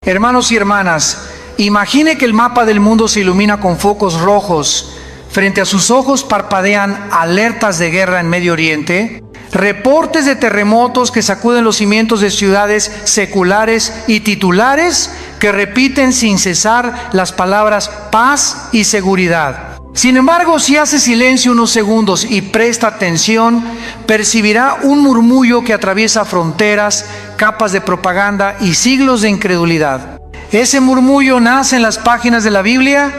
Hermanos y hermanas, imagine que el mapa del mundo se ilumina con focos rojos. Frente a sus ojos parpadean alertas de guerra en Medio Oriente, reportes de terremotos que sacuden los cimientos de ciudades seculares y titulares que repiten sin cesar las palabras paz y seguridad. Sin embargo, si hace silencio unos segundos y presta atención, percibirá un murmullo que atraviesa fronteras, capas de propaganda y siglos de incredulidad. Ese murmullo nace en las páginas de la Biblia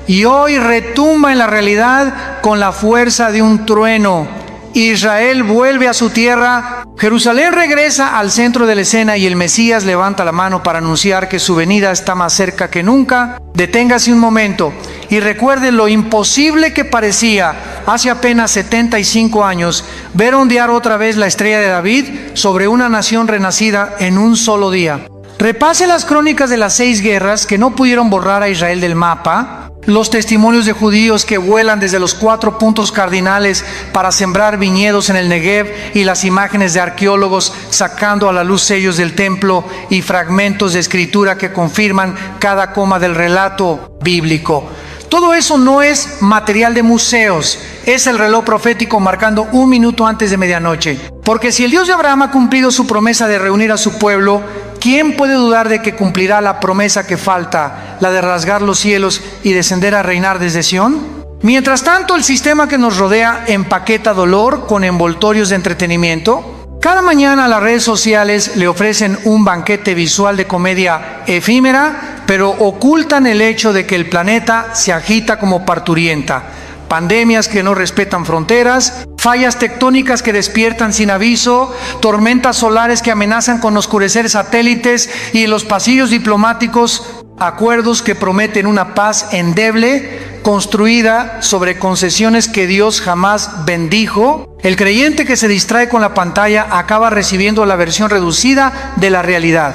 y hoy retumba en la realidad con la fuerza de un trueno. Israel vuelve a su tierra, Jerusalén regresa al centro de la escena y el Mesías levanta la mano para anunciar que su venida está más cerca que nunca. Deténgase un momento y recuerde lo imposible que parecía hace apenas 75 años ver ondear otra vez la estrella de David sobre una nación renacida en un solo día. Repase las crónicas de las 6 guerras que no pudieron borrar a Israel del mapa, los testimonios de judíos que vuelan desde los 4 puntos cardinales para sembrar viñedos en el Negev y las imágenes de arqueólogos sacando a la luz sellos del templo y fragmentos de escritura que confirman cada coma del relato bíblico. Todo eso no es material de museos, es el reloj profético marcando 1 minuto antes de medianoche. Porque si el Dios de Abraham ha cumplido su promesa de reunir a su pueblo, ¿quién puede dudar de que cumplirá la promesa que falta, la de rasgar los cielos y descender a reinar desde Sión? Mientras tanto, el sistema que nos rodea empaqueta dolor con envoltorios de entretenimiento. Cada mañana las redes sociales le ofrecen un banquete visual de comedia efímera, pero ocultan el hecho de que el planeta se agita como parturienta. Pandemias que no respetan fronteras, fallas tectónicas que despiertan sin aviso, tormentas solares que amenazan con oscurecer satélites y en los pasillos diplomáticos, acuerdos que prometen una paz endeble, construida sobre concesiones que Dios jamás bendijo. El creyente que se distrae con la pantalla acaba recibiendo la versión reducida de la realidad.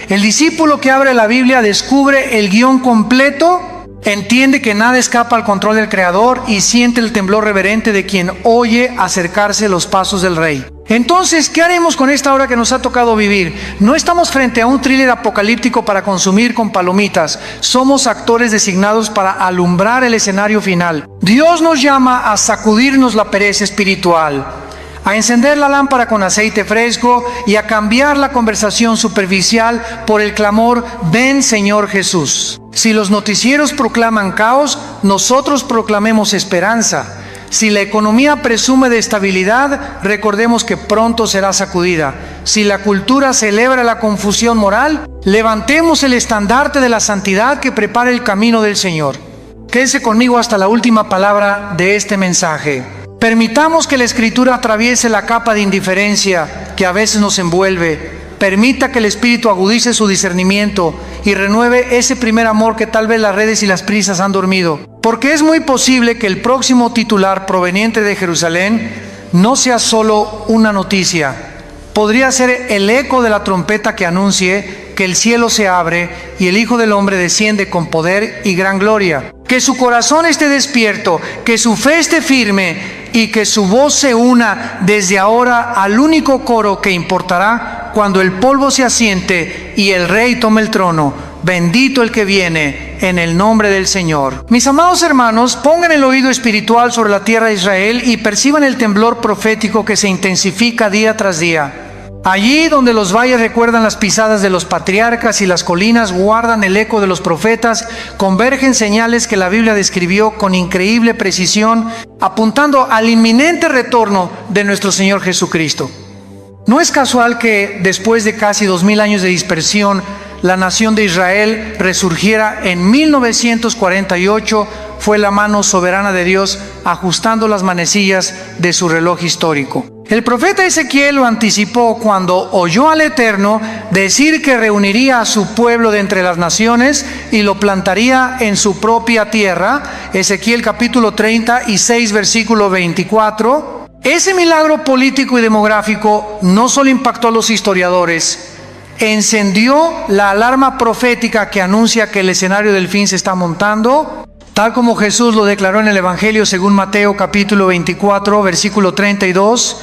El discípulo que abre la Biblia descubre el guión completo, entiende que nada escapa al control del Creador y siente el temblor reverente de quien oye acercarse los pasos del Rey. Entonces, ¿qué haremos con esta hora que nos ha tocado vivir? No estamos frente a un thriller apocalíptico para consumir con palomitas. Somos actores designados para alumbrar el escenario final. Dios nos llama a sacudirnos la pereza espiritual, a encender la lámpara con aceite fresco y a cambiar la conversación superficial por el clamor: ven Señor Jesús. Si los noticieros proclaman caos, nosotros proclamemos esperanza. Si la economía presume de estabilidad, recordemos que pronto será sacudida. Si la cultura celebra la confusión moral, levantemos el estandarte de la santidad que prepara el camino del Señor. Quédese conmigo hasta la última palabra de este mensaje. Permitamos que la Escritura atraviese la capa de indiferencia que a veces nos envuelve. Permita que el Espíritu agudice su discernimiento y renueve ese primer amor que tal vez las redes y las prisas han dormido. Porque es muy posible que el próximo titular proveniente de Jerusalén no sea solo una noticia. Podría ser el eco de la trompeta que anuncie que el cielo se abre y el Hijo del Hombre desciende con poder y gran gloria. Que su corazón esté despierto, que su fe esté firme y que su voz se una desde ahora al único coro que importará cuando el polvo se asiente y el Rey tome el trono. Bendito el que viene en el nombre del Señor. Mis amados hermanos, pongan el oído espiritual sobre la tierra de Israel y perciban el temblor profético que se intensifica día tras día. Allí donde los valles recuerdan las pisadas de los patriarcas y las colinas guardan el eco de los profetas, convergen señales que la Biblia describió con increíble precisión, apuntando al inminente retorno de nuestro Señor Jesucristo. No es casual que después de casi 2000 años de dispersión, la nación de Israel resurgiera en 1948. Fue la mano soberana de Dios ajustando las manecillas de su reloj histórico. El profeta Ezequiel lo anticipó cuando oyó al Eterno decir que reuniría a su pueblo de entre las naciones y lo plantaría en su propia tierra. Ezequiel capítulo 36, versículo 24. Ese milagro político y demográfico no solo impactó a los historiadores, encendió la alarma profética que anuncia que el escenario del fin se está montando, tal como Jesús lo declaró en el Evangelio según Mateo capítulo 24, versículo 32.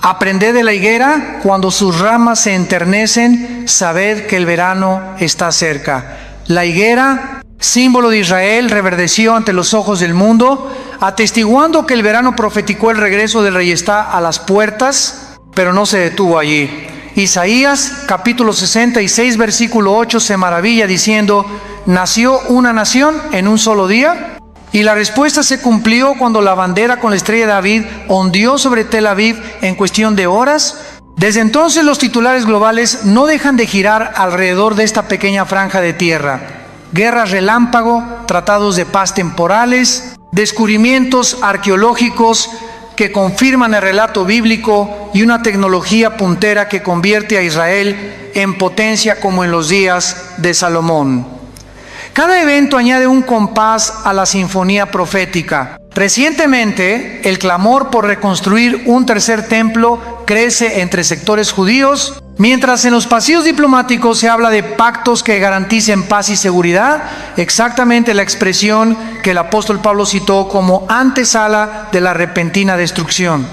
Aprended de la higuera, cuando sus ramas se enternecen, sabed que el verano está cerca. La higuera, símbolo de Israel, reverdeció ante los ojos del mundo, atestiguando que el verano profeticó el regreso del rey está a las puertas, pero no se detuvo allí. Isaías, capítulo 66, versículo 8, se maravilla diciendo: ¿nació una nación en un solo día? Y la respuesta se cumplió cuando la bandera con la estrella de David ondeó sobre Tel Aviv en cuestión de horas. Desde entonces los titulares globales no dejan de girar alrededor de esta pequeña franja de tierra. Guerras relámpago, tratados de paz temporales, descubrimientos arqueológicos que confirman el relato bíblico y una tecnología puntera que convierte a Israel en potencia como en los días de Salomón. Cada evento añade un compás a la sinfonía profética. Recientemente, el clamor por reconstruir un tercer templo crece entre sectores judíos, mientras en los pasillos diplomáticos se habla de pactos que garanticen paz y seguridad, exactamente la expresión que el apóstol Pablo citó como antesala de la repentina destrucción.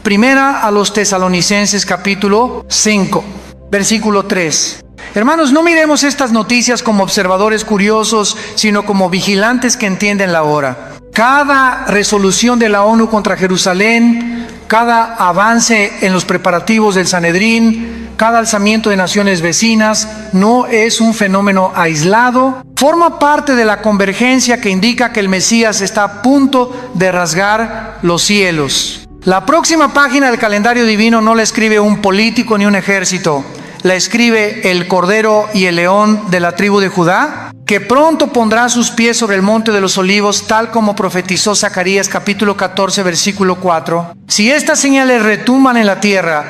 Primera a los Tesalonicenses capítulo 5, versículo 3. Hermanos, no miremos estas noticias como observadores curiosos, sino como vigilantes que entienden la hora. Cada resolución de la ONU contra Jerusalén, cada avance en los preparativos del Sanedrín, cada alzamiento de naciones vecinas, no es un fenómeno aislado, forma parte de la convergencia que indica que el Mesías está a punto de rasgar los cielos. La próxima página del calendario divino no la escribe un político ni un ejército, la escribe el Cordero y el León de la tribu de Judá, que pronto pondrá sus pies sobre el monte de los olivos, tal como profetizó Zacarías capítulo 14, versículo 4. Si estas señales retumban en la tierra,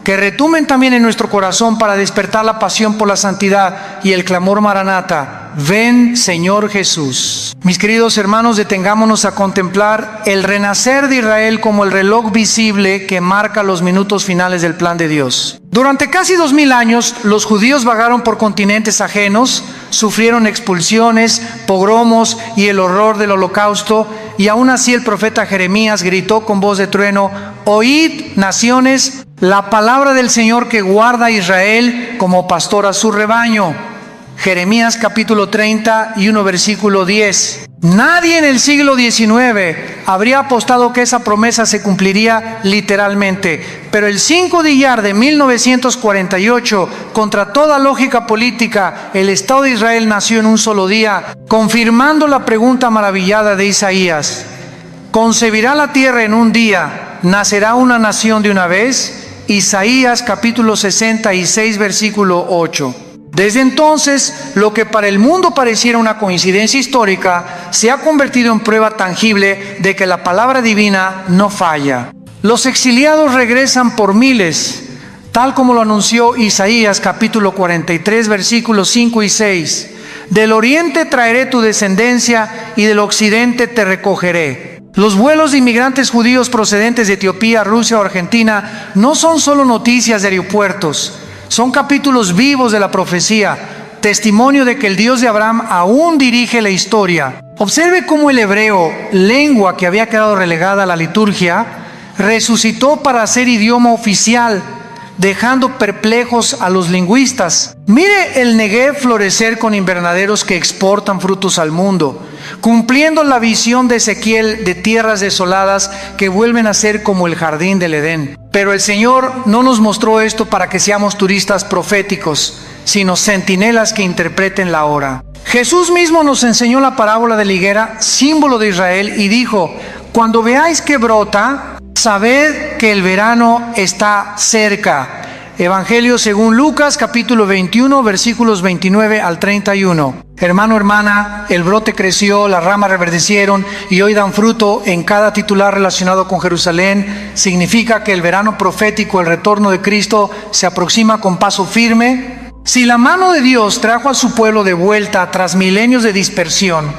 que retumben también en nuestro corazón para despertar la pasión por la santidad y el clamor maranata: ven, Señor Jesús. Mis queridos hermanos, detengámonos a contemplar el renacer de Israel como el reloj visible que marca los minutos finales del plan de Dios. Durante casi 2000 años, los judíos vagaron por continentes ajenos, sufrieron expulsiones, pogromos y el horror del holocausto, y aún así el profeta Jeremías gritó con voz de trueno: oíd, naciones, la palabra del Señor que guarda a Israel como pastor a su rebaño. Jeremías capítulo 31, versículo 10. Nadie en el siglo XIX habría apostado que esa promesa se cumpliría literalmente, pero el 5 de Iyar de 1948, contra toda lógica política, el Estado de Israel nació en un solo día, confirmando la pregunta maravillada de Isaías: ¿concebirá la tierra en un día? ¿Nacerá una nación de una vez? Isaías capítulo 66, versículo 8. Desde entonces, lo que para el mundo pareciera una coincidencia histórica, se ha convertido en prueba tangible de que la palabra divina no falla. Los exiliados regresan por miles, tal como lo anunció Isaías capítulo 43, versículos 5 y 6. Del oriente traeré tu descendencia y del occidente te recogeré. Los vuelos de inmigrantes judíos procedentes de Etiopía, Rusia o Argentina no son solo noticias de aeropuertos, son capítulos vivos de la profecía, testimonio de que el Dios de Abraham aún dirige la historia. Observe cómo el hebreo, lengua que había quedado relegada a la liturgia, resucitó para ser idioma oficial, dejando perplejos a los lingüistas. Mire el Negev florecer con invernaderos que exportan frutos al mundo, cumpliendo la visión de Ezequiel de tierras desoladas que vuelven a ser como el jardín del Edén. Pero el Señor no nos mostró esto para que seamos turistas proféticos, sino centinelas que interpreten la hora. Jesús mismo nos enseñó la parábola de la higuera, símbolo de Israel, y dijo: cuando veáis que brota, sabed que el verano está cerca. Evangelio según Lucas, capítulo 21, versículos 29 al 31. Hermano, hermana, el brote creció, las ramas reverdecieron y hoy dan fruto en cada titular relacionado con Jerusalén. Significa que el verano profético, el retorno de Cristo, se aproxima con paso firme. Si la mano de Dios trajo a su pueblo de vuelta tras milenios de dispersión,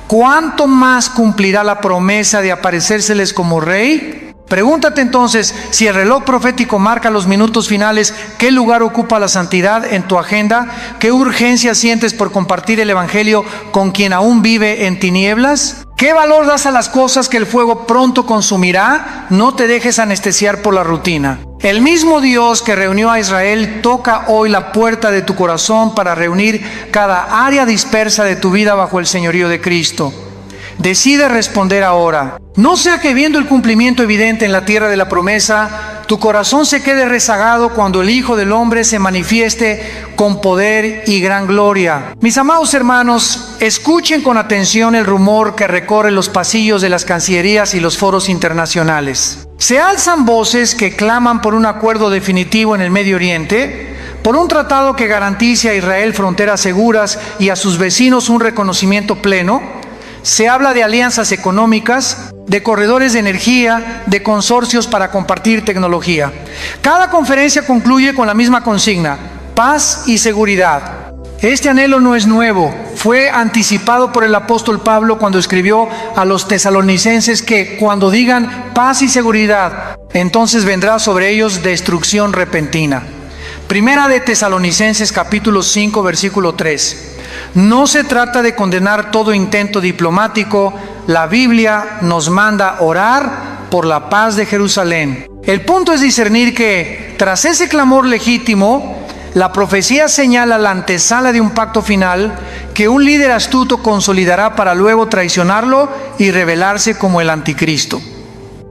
¿cuánto más cumplirá la promesa de aparecérseles como rey? Pregúntate entonces, si el reloj profético marca los minutos finales, ¿qué lugar ocupa la santidad en tu agenda? ¿Qué urgencia sientes por compartir el Evangelio con quien aún vive en tinieblas? ¿Qué valor das a las cosas que el fuego pronto consumirá? No te dejes anestesiar por la rutina. El mismo Dios que reunió a Israel toca hoy la puerta de tu corazón para reunir cada área dispersa de tu vida bajo el señorío de Cristo. Decide responder ahora. No sea que viendo el cumplimiento evidente en la tierra de la promesa, tu corazón se quede rezagado cuando el Hijo del Hombre se manifieste con poder y gran gloria. Mis amados hermanos, escuchen con atención el rumor que recorre los pasillos de las cancillerías y los foros internacionales. Se alzan voces que claman por un acuerdo definitivo en el Medio Oriente, por un tratado que garantice a Israel fronteras seguras y a sus vecinos un reconocimiento pleno. Se habla de alianzas económicas, de corredores de energía, de consorcios para compartir tecnología. Cada conferencia concluye con la misma consigna: paz y seguridad. Este anhelo no es nuevo, fue anticipado por el apóstol Pablo cuando escribió a los tesalonicenses que cuando digan paz y seguridad, entonces vendrá sobre ellos destrucción repentina. Primera de Tesalonicenses capítulo 5 versículo 3. No se trata de condenar todo intento diplomático. La Biblia nos manda orar por la paz de Jerusalén. El punto es discernir que, tras ese clamor legítimo, la profecía señala la antesala de un pacto final que un líder astuto consolidará para luego traicionarlo y revelarse como el anticristo.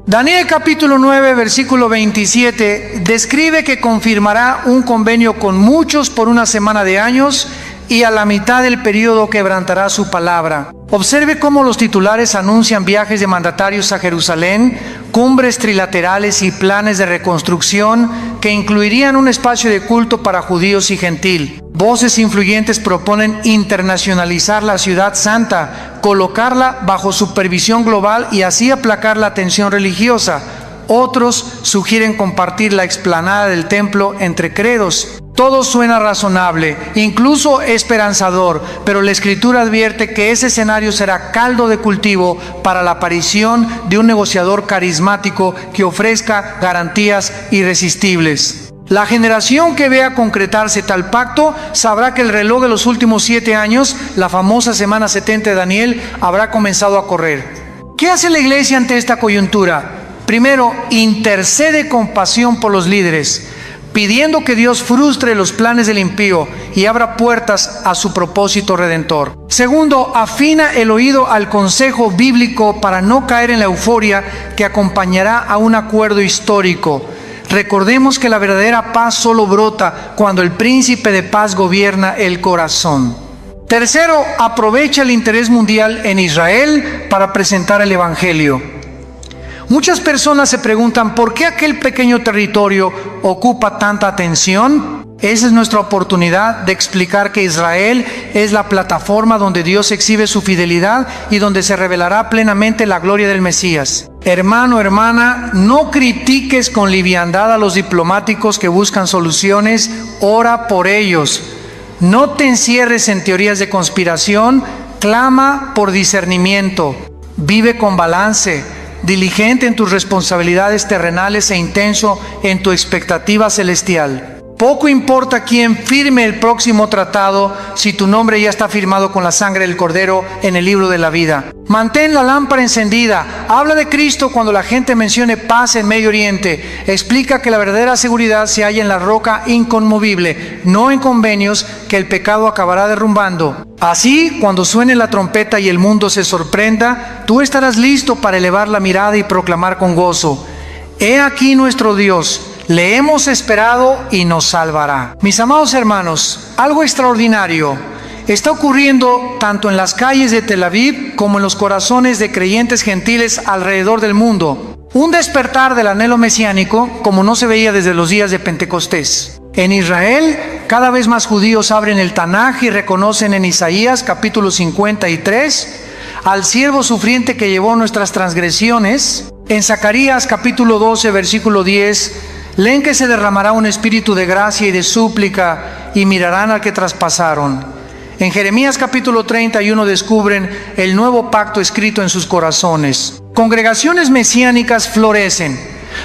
Daniel capítulo 9 versículo 27 describe que confirmará un convenio con muchos por una semana de años y a la mitad del periodo quebrantará su palabra. Observe cómo los titulares anuncian viajes de mandatarios a Jerusalén, cumbres trilaterales y planes de reconstrucción que incluirían un espacio de culto para judíos y gentil. Voces influyentes proponen internacionalizar la ciudad santa, colocarla bajo supervisión global y así aplacar la tensión religiosa. Otros sugieren compartir la explanada del templo entre credos. Todo suena razonable, incluso esperanzador, pero la Escritura advierte que ese escenario será caldo de cultivo para la aparición de un negociador carismático que ofrezca garantías irresistibles. La generación que vea concretarse tal pacto sabrá que el reloj de los últimos 7 años, la famosa semana 70 de Daniel, habrá comenzado a correr. ¿Qué hace la iglesia ante esta coyuntura? Primero, intercede con pasión por los líderes, pidiendo que Dios frustre los planes del impío y abra puertas a su propósito redentor. Segundo, afina el oído al consejo bíblico para no caer en la euforia que acompañará a un acuerdo histórico. Recordemos que la verdadera paz solo brota cuando el príncipe de paz gobierna el corazón. Tercero, aprovecha el interés mundial en Israel para presentar el evangelio. Muchas personas se preguntan ¿por qué aquel pequeño territorio ocupa tanta atención? Esa es nuestra oportunidad de explicar que Israel es la plataforma donde Dios exhibe su fidelidad y donde se revelará plenamente la gloria del Mesías. Hermano, hermana, no critiques con liviandad a los diplomáticos que buscan soluciones, ora por ellos. No te encierres en teorías de conspiración, clama por discernimiento, vive con balance, diligente en tus responsabilidades terrenales e intenso en tu expectativa celestial. Poco importa quién firme el próximo tratado si tu nombre ya está firmado con la sangre del Cordero en el libro de la vida. Mantén la lámpara encendida. Habla de Cristo cuando la gente mencione paz en Medio Oriente. Explica que la verdadera seguridad se halla en la roca inconmovible, no en convenios que el pecado acabará derrumbando. Así, cuando suene la trompeta y el mundo se sorprenda, tú estarás listo para elevar la mirada y proclamar con gozo: He aquí nuestro Dios. Le hemos esperado y nos salvará. Mis amados hermanos, algo extraordinario está ocurriendo tanto en las calles de Tel Aviv como en los corazones de creyentes gentiles alrededor del mundo. Un despertar del anhelo mesiánico como no se veía desde los días de Pentecostés. En Israel, cada vez más judíos abren el Tanaj y reconocen en Isaías capítulo 53 al siervo sufriente que llevó nuestras transgresiones. En Zacarías capítulo 12 versículo 10 leen que se derramará un espíritu de gracia y de súplica y mirarán al que traspasaron. En Jeremías capítulo 31 descubren el nuevo pacto escrito en sus corazones. Congregaciones mesiánicas florecen.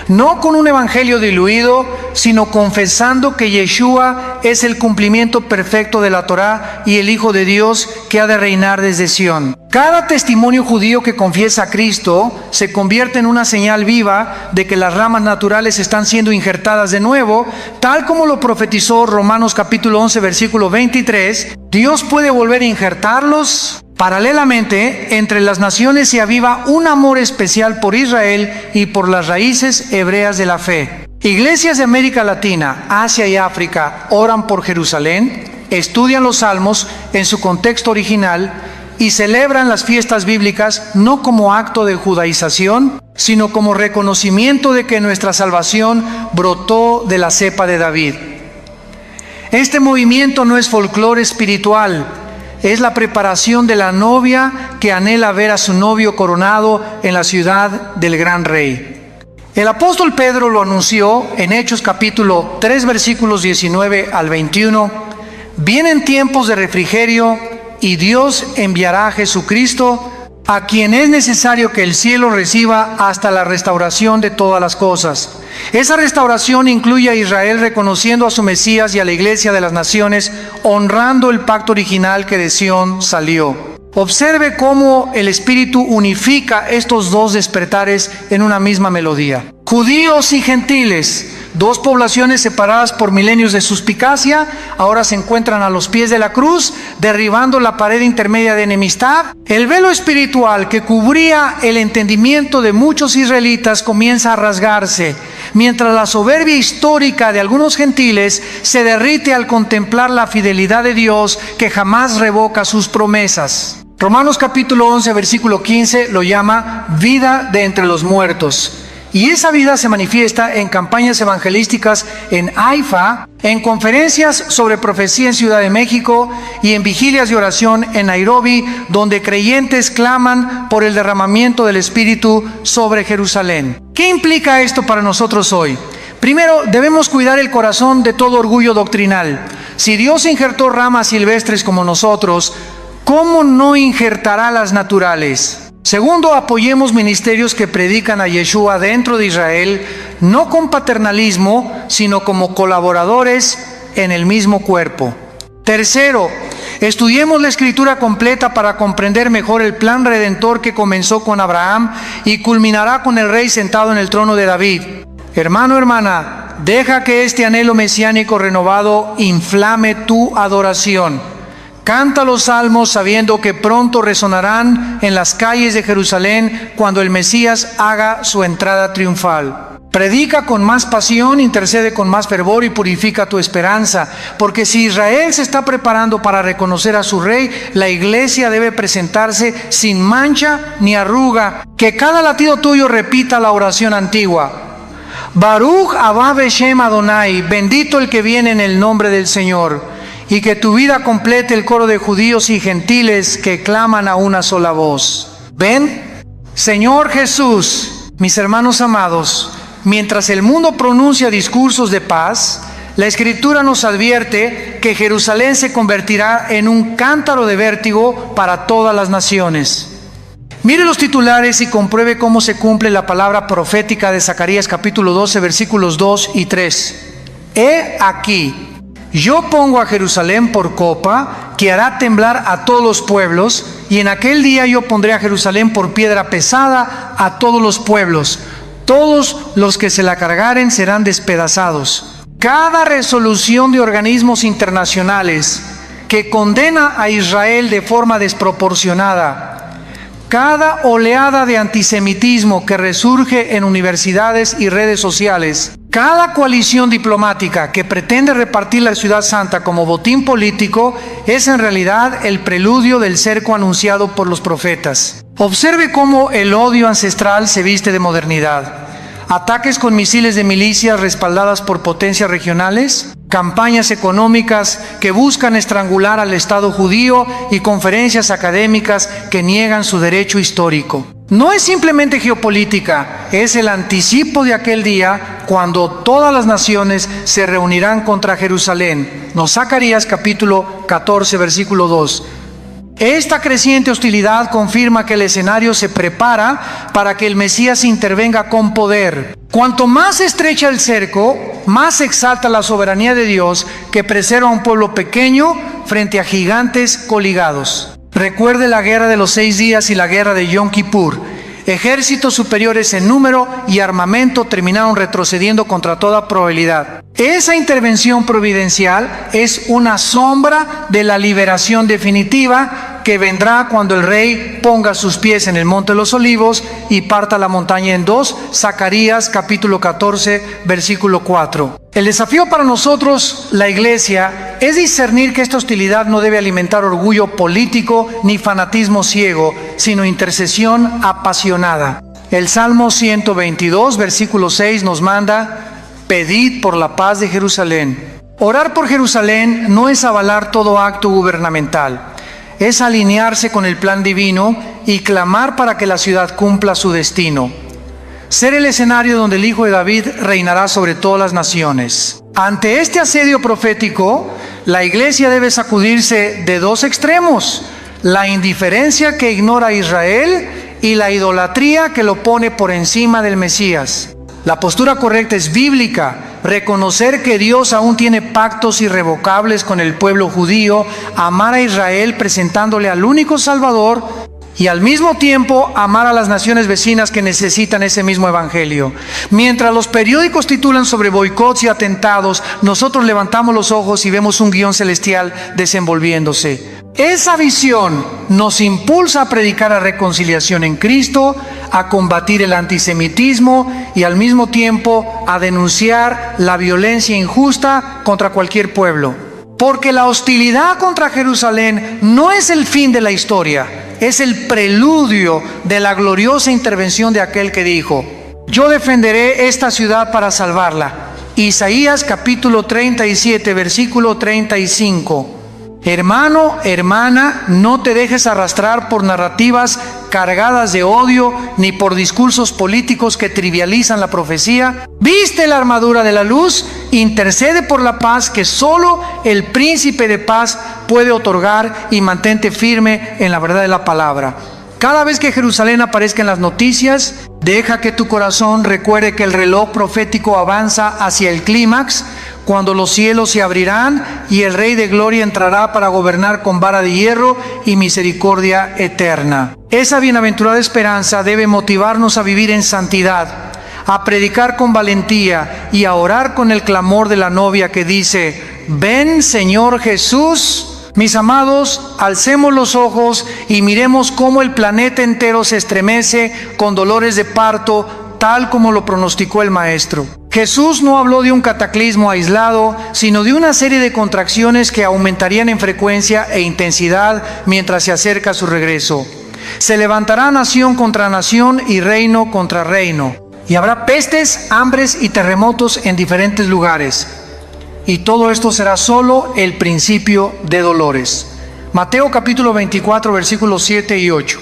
no con un evangelio diluido, sino confesando que Yeshua es el cumplimiento perfecto de la Torá y el Hijo de Dios que ha de reinar desde Sión. Cada testimonio judío que confiesa a Cristo se convierte en una señal viva de que las ramas naturales están siendo injertadas de nuevo, tal como lo profetizó Romanos capítulo 11, versículo 23. Dios puede volver a injertarlos. Paralelamente, entre las naciones se aviva un amor especial por Israel y por las raíces hebreas de la fe. Iglesias de América Latina, Asia y África oran por Jerusalén, estudian los salmos en su contexto original y celebran las fiestas bíblicas no como acto de judaización, sino como reconocimiento de que nuestra salvación brotó de la cepa de David. Este movimiento no es folclore espiritual, es la preparación de la novia que anhela ver a su novio coronado en la ciudad del gran rey. El apóstol Pedro lo anunció en Hechos capítulo 3 versículos 19 al 21. Vienen tiempos de refrigerio y Dios enviará a Jesucristo, a quien es necesario que el cielo reciba hasta la restauración de todas las cosas. Esa restauración incluye a Israel reconociendo a su Mesías y a la iglesia de las naciones, honrando el pacto original que de Sión salió. Observe cómo el Espíritu unifica estos dos despertares en una misma melodía. Judíos y gentiles, dos poblaciones separadas por milenios de suspicacia, ahora se encuentran a los pies de la cruz, derribando la pared intermedia de enemistad. El velo espiritual que cubría el entendimiento de muchos israelitas comienza a rasgarse, mientras la soberbia histórica de algunos gentiles se derrite al contemplar la fidelidad de Dios que jamás revoca sus promesas. Romanos capítulo 11, versículo 15 lo llama vida de entre los muertos. Y esa vida se manifiesta en campañas evangelísticas en Haifa, en conferencias sobre profecía en Ciudad de México y en vigilias de oración en Nairobi, donde creyentes claman por el derramamiento del Espíritu sobre Jerusalén. ¿Qué implica esto para nosotros hoy? Primero, debemos cuidar el corazón de todo orgullo doctrinal. Si Dios injertó ramas silvestres como nosotros, ¿cómo no injertará las naturales? Segundo, apoyemos ministerios que predican a Yeshua dentro de Israel, no con paternalismo, sino como colaboradores en el mismo cuerpo. Tercero, estudiemos la Escritura completa para comprender mejor el plan redentor que comenzó con Abraham y culminará con el Rey sentado en el trono de David. Hermano, hermana, deja que este anhelo mesiánico renovado inflame tu adoración. Canta los salmos sabiendo que pronto resonarán en las calles de Jerusalén cuando el Mesías haga su entrada triunfal. Predica con más pasión, intercede con más fervor y purifica tu esperanza, porque si Israel se está preparando para reconocer a su rey, la iglesia debe presentarse sin mancha ni arruga. Que cada latido tuyo repita la oración antigua. Baruch Abba Beshem Adonai, bendito el que viene en el nombre del Señor. Y que tu vida complete el coro de judíos y gentiles que claman a una sola voz. ¿Ven? Señor Jesús, mis hermanos amados, mientras el mundo pronuncia discursos de paz, la Escritura nos advierte que Jerusalén se convertirá en un cántaro de vértigo para todas las naciones. Mire los titulares y compruebe cómo se cumple la palabra profética de Zacarías capítulo 12, versículos 2 y 3. He aquí, yo pongo a Jerusalén por copa, que hará temblar a todos los pueblos, y en aquel día yo pondré a Jerusalén por piedra pesada a todos los pueblos. Todos los que se la cargaren serán despedazados. Cada resolución de organismos internacionales que condena a Israel de forma desproporcionada, cada oleada de antisemitismo que resurge en universidades y redes sociales, cada coalición diplomática que pretende repartir la Ciudad Santa como botín político es en realidad el preludio del cerco anunciado por los profetas. Observe cómo el odio ancestral se viste de modernidad. Ataques con misiles de milicias respaldadas por potencias regionales, campañas económicas que buscan estrangular al Estado judío y conferencias académicas que niegan su derecho histórico. No es simplemente geopolítica, es el anticipo de aquel día cuando todas las naciones se reunirán contra Jerusalén. Nos Zacarías capítulo 14, versículo 2. Esta creciente hostilidad confirma que el escenario se prepara para que el Mesías intervenga con poder. Cuanto más estrecha el cerco, más exalta la soberanía de Dios, que preserva a un pueblo pequeño frente a gigantes coligados. Recuerde la guerra de los 6 días y la guerra de Yom Kippur. Ejércitos superiores en número y armamento terminaron retrocediendo contra toda probabilidad. Esa intervención providencial es una sombra de la liberación definitiva que vendrá cuando el rey ponga sus pies en el monte de los olivos y parta la montaña en dos. Zacarías capítulo 14 versículo 4. El desafío para nosotros, la iglesia, es discernir que esta hostilidad no debe alimentar orgullo político ni fanatismo ciego, sino intercesión apasionada. El Salmo 122 versículo 6 nos manda: pedid por la paz de Jerusalén. Orar por Jerusalén no es avalar todo acto gubernamental, es alinearse con el plan divino y clamar para que la ciudad cumpla su destino. Ser el escenario donde el Hijo de David reinará sobre todas las naciones. Ante este asedio profético, la iglesia debe sacudirse de dos extremos: la indiferencia que ignora a Israel y la idolatría que lo pone por encima del Mesías. La postura correcta es bíblica: reconocer que Dios aún tiene pactos irrevocables con el pueblo judío, amar a Israel presentándole al único Salvador y al mismo tiempo amar a las naciones vecinas que necesitan ese mismo evangelio. Mientras los periódicos titulan sobre boicots y atentados, nosotros levantamos los ojos y vemos un guión celestial desenvolviéndose. Esa visión nos impulsa a predicar la reconciliación en Cristo, a combatir el antisemitismo y al mismo tiempo a denunciar la violencia injusta contra cualquier pueblo. Porque la hostilidad contra Jerusalén no es el fin de la historia, es el preludio de la gloriosa intervención de aquel que dijo: yo defenderé esta ciudad para salvarla. Isaías capítulo 37 versículo 35. Hermano, hermana, no te dejes arrastrar por narrativas cargadas de odio, ni por discursos políticos que trivializan la profecía. Viste la armadura de la luz, intercede por la paz que solo el príncipe de paz puede otorgar, y mantente firme en la verdad de la palabra. Cada vez que Jerusalén aparezca en las noticias, deja que tu corazón recuerde que el reloj profético avanza hacia el clímax, cuando los cielos se abrirán y el Rey de Gloria entrará para gobernar con vara de hierro y misericordia eterna. Esa bienaventurada esperanza debe motivarnos a vivir en santidad, a predicar con valentía y a orar con el clamor de la novia que dice: ven, Señor Jesús. Mis amados, alcemos los ojos y miremos cómo el planeta entero se estremece con dolores de parto, tal como lo pronosticó el Maestro. Jesús no habló de un cataclismo aislado, sino de una serie de contracciones que aumentarían en frecuencia e intensidad mientras se acerca su regreso. Se levantará nación contra nación y reino contra reino, y habrá pestes, hambres y terremotos en diferentes lugares. Y todo esto será solo el principio de dolores. Mateo capítulo 24 versículos 7 y 8.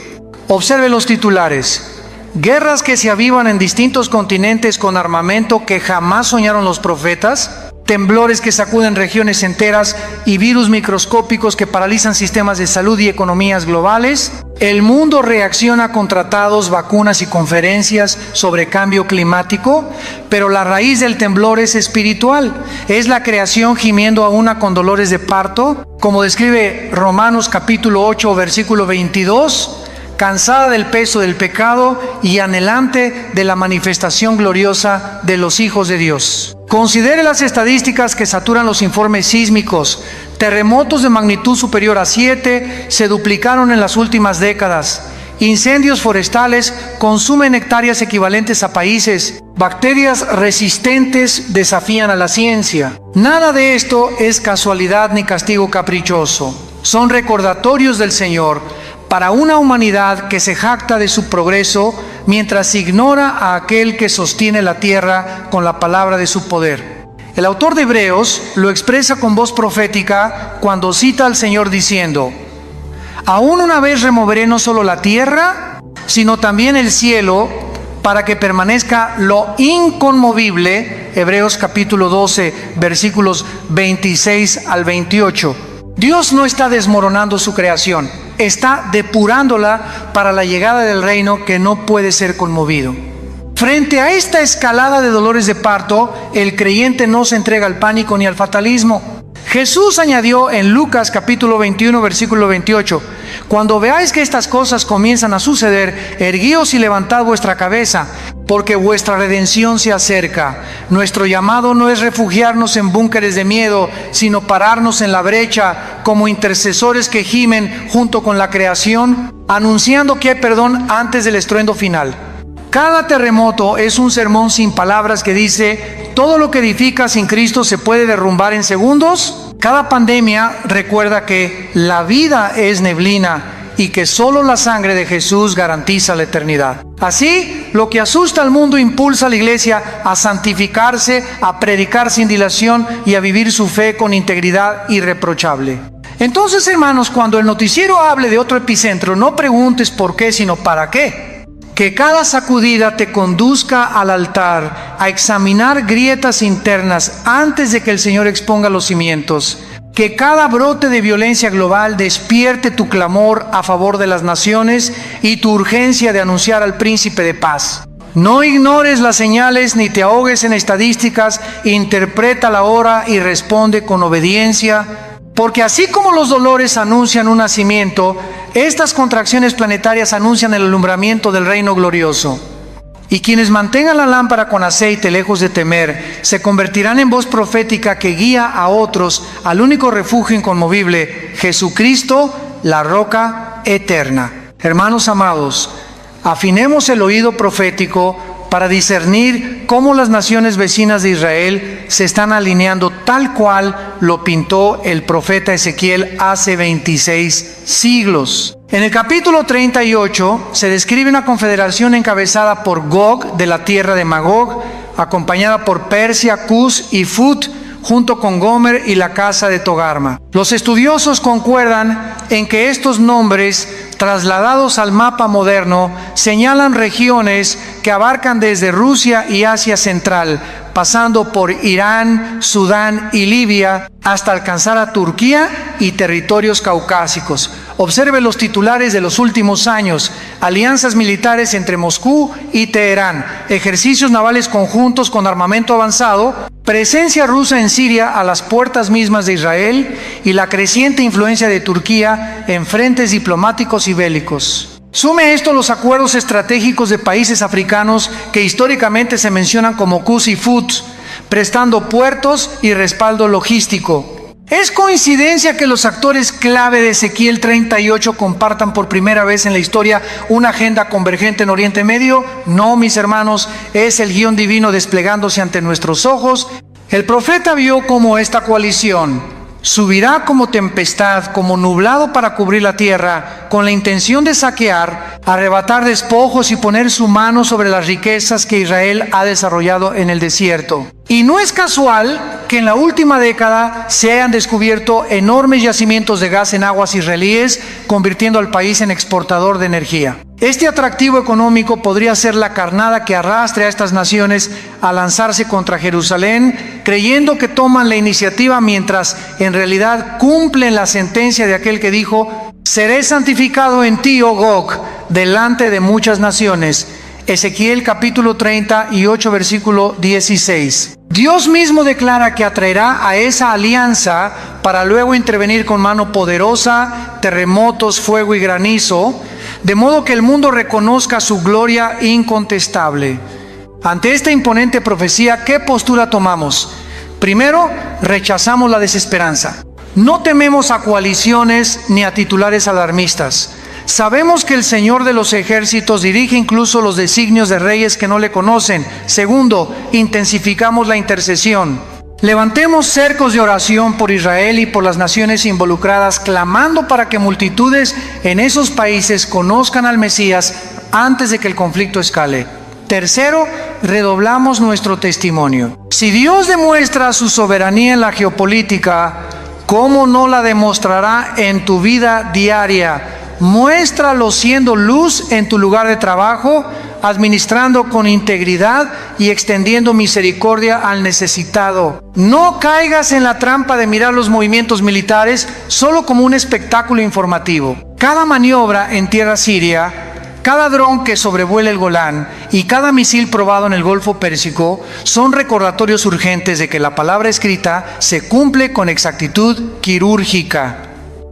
Observe los titulares: guerras que se avivan en distintos continentes con armamento que jamás soñaron los profetas, temblores que sacuden regiones enteras y virus microscópicos que paralizan sistemas de salud y economías globales. El mundo reacciona con tratados, vacunas y conferencias sobre cambio climático, pero la raíz del temblor es espiritual. Es la creación gimiendo a una con dolores de parto, como describe Romanos capítulo 8 versículo 22, cansada del peso del pecado y anhelante de la manifestación gloriosa de los hijos de Dios. Considere las estadísticas que saturan los informes sísmicos. Terremotos de magnitud superior a 7 se duplicaron en las últimas décadas. Incendios forestales consumen hectáreas equivalentes a países. Bacterias resistentes desafían a la ciencia. Nada de esto es casualidad ni castigo caprichoso. Son recordatorios del Señor para una humanidad que se jacta de su progreso mientras ignora a aquel que sostiene la tierra con la palabra de su poder. El autor de Hebreos lo expresa con voz profética cuando cita al Señor diciendo: aún una vez removeré no solo la tierra, sino también el cielo, para que permanezca lo inconmovible. Hebreos capítulo 12 versículos 26 al 28. Dios no está desmoronando su creación. está depurándola para la llegada del reino que no puede ser conmovido. Frente a esta escalada de dolores de parto, el creyente no se entrega al pánico ni al fatalismo. Jesús añadió en Lucas capítulo 21, versículo 28, cuando veáis que estas cosas comienzan a suceder, erguíos y levantad vuestra cabeza, porque vuestra redención se acerca. Nuestro llamado no es refugiarnos en búnkeres de miedo, sino pararnos en la brecha como intercesores que gimen junto con la creación, anunciando que hay perdón antes del estruendo final. Cada terremoto es un sermón sin palabras que dice, todo lo que edifica sin Cristo se puede derrumbar en segundos. Cada pandemia recuerda que la vida es neblina y que solo la sangre de Jesús garantiza la eternidad. Así, lo que asusta al mundo impulsa a la iglesia a santificarse, a predicar sin dilación y a vivir su fe con integridad irreprochable. Entonces, hermanos, cuando el noticiero hable de otro epicentro, no preguntes por qué, sino para qué. Que cada sacudida te conduzca al altar a examinar grietas internas antes de que el Señor exponga los cimientos. Que cada brote de violencia global despierte tu clamor a favor de las naciones y tu urgencia de anunciar al príncipe de paz. No ignores las señales ni te ahogues en estadísticas, interpreta la hora y responde con obediencia. Porque así como los dolores anuncian un nacimiento, estas contracciones planetarias anuncian el alumbramiento del reino glorioso. Y quienes mantengan la lámpara con aceite lejos de temer, se convertirán en voz profética que guía a otros al único refugio inconmovible, Jesucristo, la roca eterna. Hermanos amados, afinemos el oído profético para discernir cómo las naciones vecinas de Israel se están alineando tal cual lo pintó el profeta Ezequiel hace 26 siglos. En el capítulo 38 se describe una confederación encabezada por Gog de la tierra de Magog, acompañada por Persia, Cus y Fut, junto con Gomer y la casa de Togarma. Los estudiosos concuerdan en que estos nombres, trasladados al mapa moderno, señalan regiones que abarcan desde Rusia y Asia Central, pasando por Irán, Sudán y Libia, hasta alcanzar a Turquía y territorios caucásicos. Observe los titulares de los últimos años: alianzas militares entre Moscú y Teherán, ejercicios navales conjuntos con armamento avanzado, presencia rusa en Siria a las puertas mismas de Israel y la creciente influencia de Turquía en frentes diplomáticos y bélicos. Sume a esto los acuerdos estratégicos de países africanos que históricamente se mencionan como Cus y Fut, prestando puertos y respaldo logístico. ¿Es coincidencia que los actores clave de Ezequiel 38 compartan por primera vez en la historia una agenda convergente en Oriente Medio? No, mis hermanos, es el guión divino desplegándose ante nuestros ojos. El profeta vio cómo esta coalición subirá como tempestad, como nublado para cubrir la tierra, con la intención de saquear, arrebatar despojos y poner su mano sobre las riquezas que Israel ha desarrollado en el desierto. Y no es casual que en la última década se hayan descubierto enormes yacimientos de gas en aguas israelíes, convirtiendo al país en exportador de energía. Este atractivo económico podría ser la carnada que arrastre a estas naciones a lanzarse contra Jerusalén, creyendo que toman la iniciativa mientras en realidad cumplen la sentencia de aquel que dijo: seré santificado en ti, oh Gog, delante de muchas naciones. Ezequiel capítulo 38, versículo 16. Dios mismo declara que atraerá a esa alianza para luego intervenir con mano poderosa, terremotos, fuego y granizo, de modo que el mundo reconozca su gloria incontestable. Ante esta imponente profecía, ¿qué postura tomamos? Primero, rechazamos la desesperanza. No tememos a coaliciones ni a titulares alarmistas. Sabemos que el Señor de los ejércitos dirige incluso los designios de reyes que no le conocen. Segundo, intensificamos la intercesión. Levantemos cercos de oración por Israel y por las naciones involucradas, clamando para que multitudes en esos países conozcan al Mesías antes de que el conflicto escale. Tercero, redoblamos nuestro testimonio. Si Dios demuestra su soberanía en la geopolítica, ¿cómo no la demostrará en tu vida diaria? Muéstralo siendo luz en tu lugar de trabajo, administrando con integridad y extendiendo misericordia al necesitado. No caigas en la trampa de mirar los movimientos militares solo como un espectáculo informativo. Cada maniobra en tierra siria, cada dron que sobrevuela el Golán y cada misil probado en el Golfo Pérsico son recordatorios urgentes de que la palabra escrita se cumple con exactitud quirúrgica.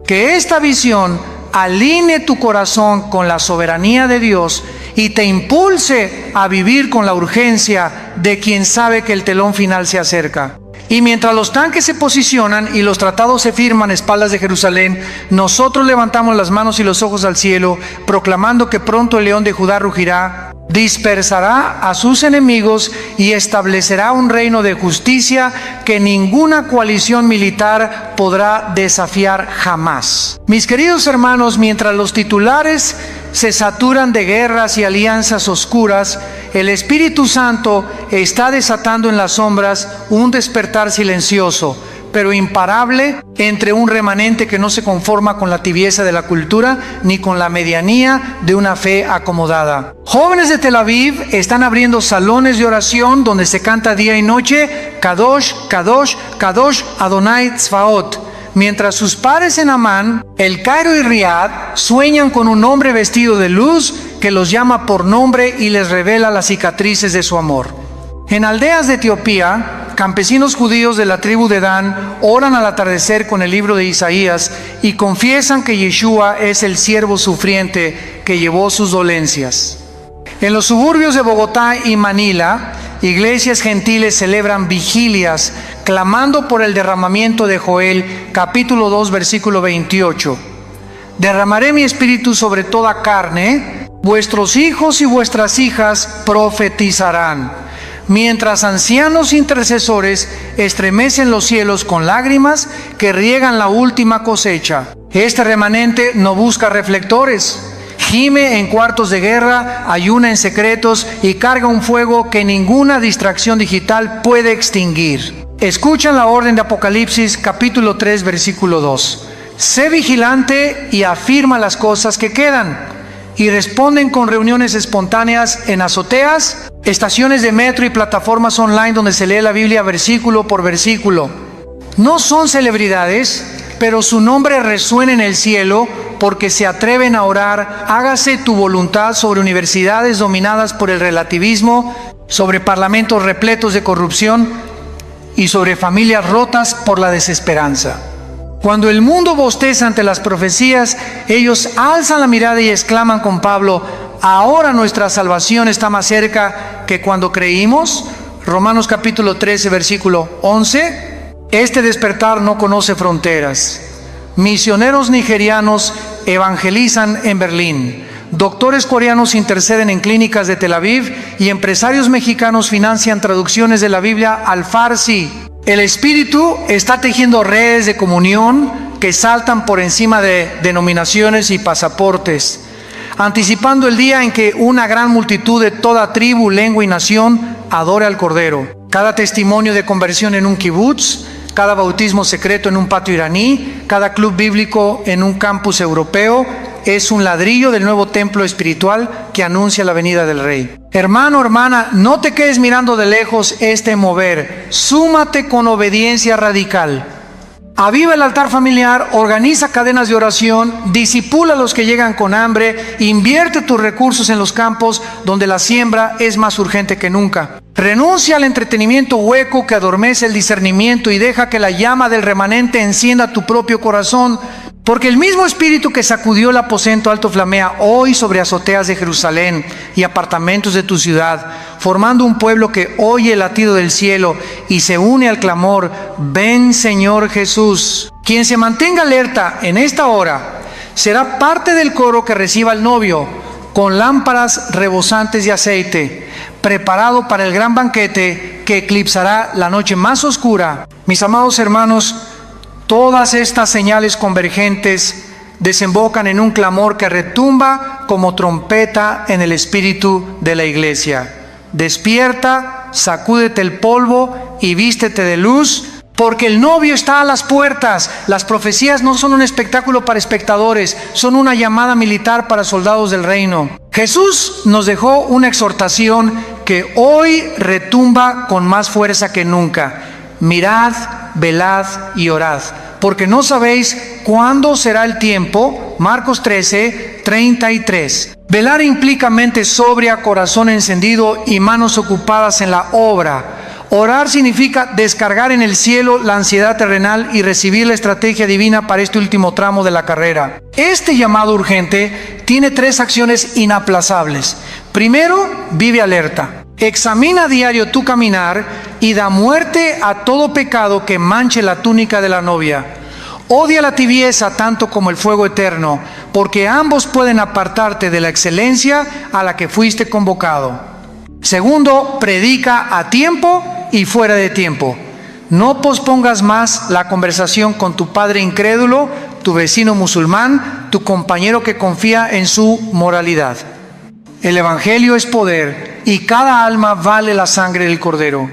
Que esta visión alinee tu corazón con la soberanía de Dios y te impulse a vivir con la urgencia de quien sabe que el telón final se acerca. Y mientras los tanques se posicionan y los tratados se firman a espaldas de Jerusalén, nosotros levantamos las manos y los ojos al cielo, proclamando que pronto el león de Judá rugirá, dispersará a sus enemigos y establecerá un reino de justicia que ninguna coalición militar podrá desafiar jamás. Mis queridos hermanos, mientras los titulares se saturan de guerras y alianzas oscuras, el Espíritu Santo está desatando en las sombras un despertar silencioso, pero imparable, entre un remanente que no se conforma con la tibieza de la cultura ni con la medianía de una fe acomodada. Jóvenes de Tel Aviv están abriendo salones de oración donde se canta día y noche Kadosh, Kadosh, Kadosh Adonai Tzvaot, mientras sus pares en Amán, El Cairo y Riad sueñan con un hombre vestido de luz que los llama por nombre y les revela las cicatrices de su amor. En aldeas de Etiopía, campesinos judíos de la tribu de Dan oran al atardecer con el libro de Isaías y confiesan que Yeshua es el siervo sufriente que llevó sus dolencias. En los suburbios de Bogotá y Manila, iglesias gentiles celebran vigilias clamando por el derramamiento de Joel, capítulo 2, versículo 28. Derramaré mi espíritu sobre toda carne, vuestros hijos y vuestras hijas profetizarán, mientras ancianos intercesores estremecen los cielos con lágrimas que riegan la última cosecha. Este remanente no busca reflectores, gime en cuartos de guerra, ayuna en secretos y carga un fuego que ninguna distracción digital puede extinguir. Escuchan la orden de Apocalipsis capítulo 3 versículo 2. Sé vigilante y afirma las cosas que quedan. Y responden con reuniones espontáneas en azoteas, estaciones de metro y plataformas online donde se lee la Biblia versículo por versículo. No son celebridades, pero su nombre resuena en el cielo porque se atreven a orar, hágase tu voluntad sobre universidades dominadas por el relativismo, sobre parlamentos repletos de corrupción y sobre familias rotas por la desesperanza. Cuando el mundo bosteza ante las profecías, ellos alzan la mirada y exclaman con Pablo, ahora nuestra salvación está más cerca que cuando creímos. Romanos capítulo 13, versículo 11. Este despertar no conoce fronteras. Misioneros nigerianos evangelizan en Berlín. Doctores coreanos interceden en clínicas de Tel Aviv y empresarios mexicanos financian traducciones de la Biblia al farsi. El Espíritu está tejiendo redes de comunión que saltan por encima de denominaciones y pasaportes, anticipando el día en que una gran multitud de toda tribu, lengua y nación adore al Cordero. Cada testimonio de conversión en un kibutz, cada bautismo secreto en un patio iraní, cada club bíblico en un campus europeo, es un ladrillo del nuevo templo espiritual que anuncia la venida del Rey. Hermano, hermana, no te quedes mirando de lejos este mover. Súmate con obediencia radical. Aviva el altar familiar, organiza cadenas de oración, disipula a los que llegan con hambre, invierte tus recursos en los campos donde la siembra es más urgente que nunca. Renuncia al entretenimiento hueco que adormece el discernimiento y deja que la llama del remanente encienda tu propio corazón, porque el mismo espíritu que sacudió el aposento alto flamea hoy sobre azoteas de Jerusalén y apartamentos de tu ciudad, formando un pueblo que oye el latido del cielo y se une al clamor, ven Señor Jesús. Quien se mantenga alerta en esta hora será parte del coro que reciba al novio con lámparas rebosantes de aceite, preparado para el gran banquete que eclipsará la noche más oscura. Mis amados hermanos, todas estas señales convergentes desembocan en un clamor que retumba como trompeta en el espíritu de la iglesia. Despierta, sacúdete el polvo y vístete de luz, porque el novio está a las puertas. Las profecías no son un espectáculo para espectadores, son una llamada militar para soldados del reino. Jesús nos dejó una exhortación que hoy retumba con más fuerza que nunca. Mirad, velad y orad. porque no sabéis cuándo será el tiempo. Marcos 13:33. Velar implica mente sobria, corazón encendido y manos ocupadas en la obra. Orar significa descargar en el cielo la ansiedad terrenal y recibir la estrategia divina para este último tramo de la carrera. Este llamado urgente tiene 3 acciones inaplazables. Primero, vive alerta. Examina a diario tu caminar y da muerte a todo pecado que manche la túnica de la novia. Odia la tibieza tanto como el fuego eterno, porque ambos pueden apartarte de la excelencia a la que fuiste convocado. Segundo, predica a tiempo y fuera de tiempo. No pospongas más la conversación con tu padre incrédulo, tu vecino musulmán, tu compañero que confía en su moralidad. El Evangelio es poder y cada alma vale la sangre del Cordero.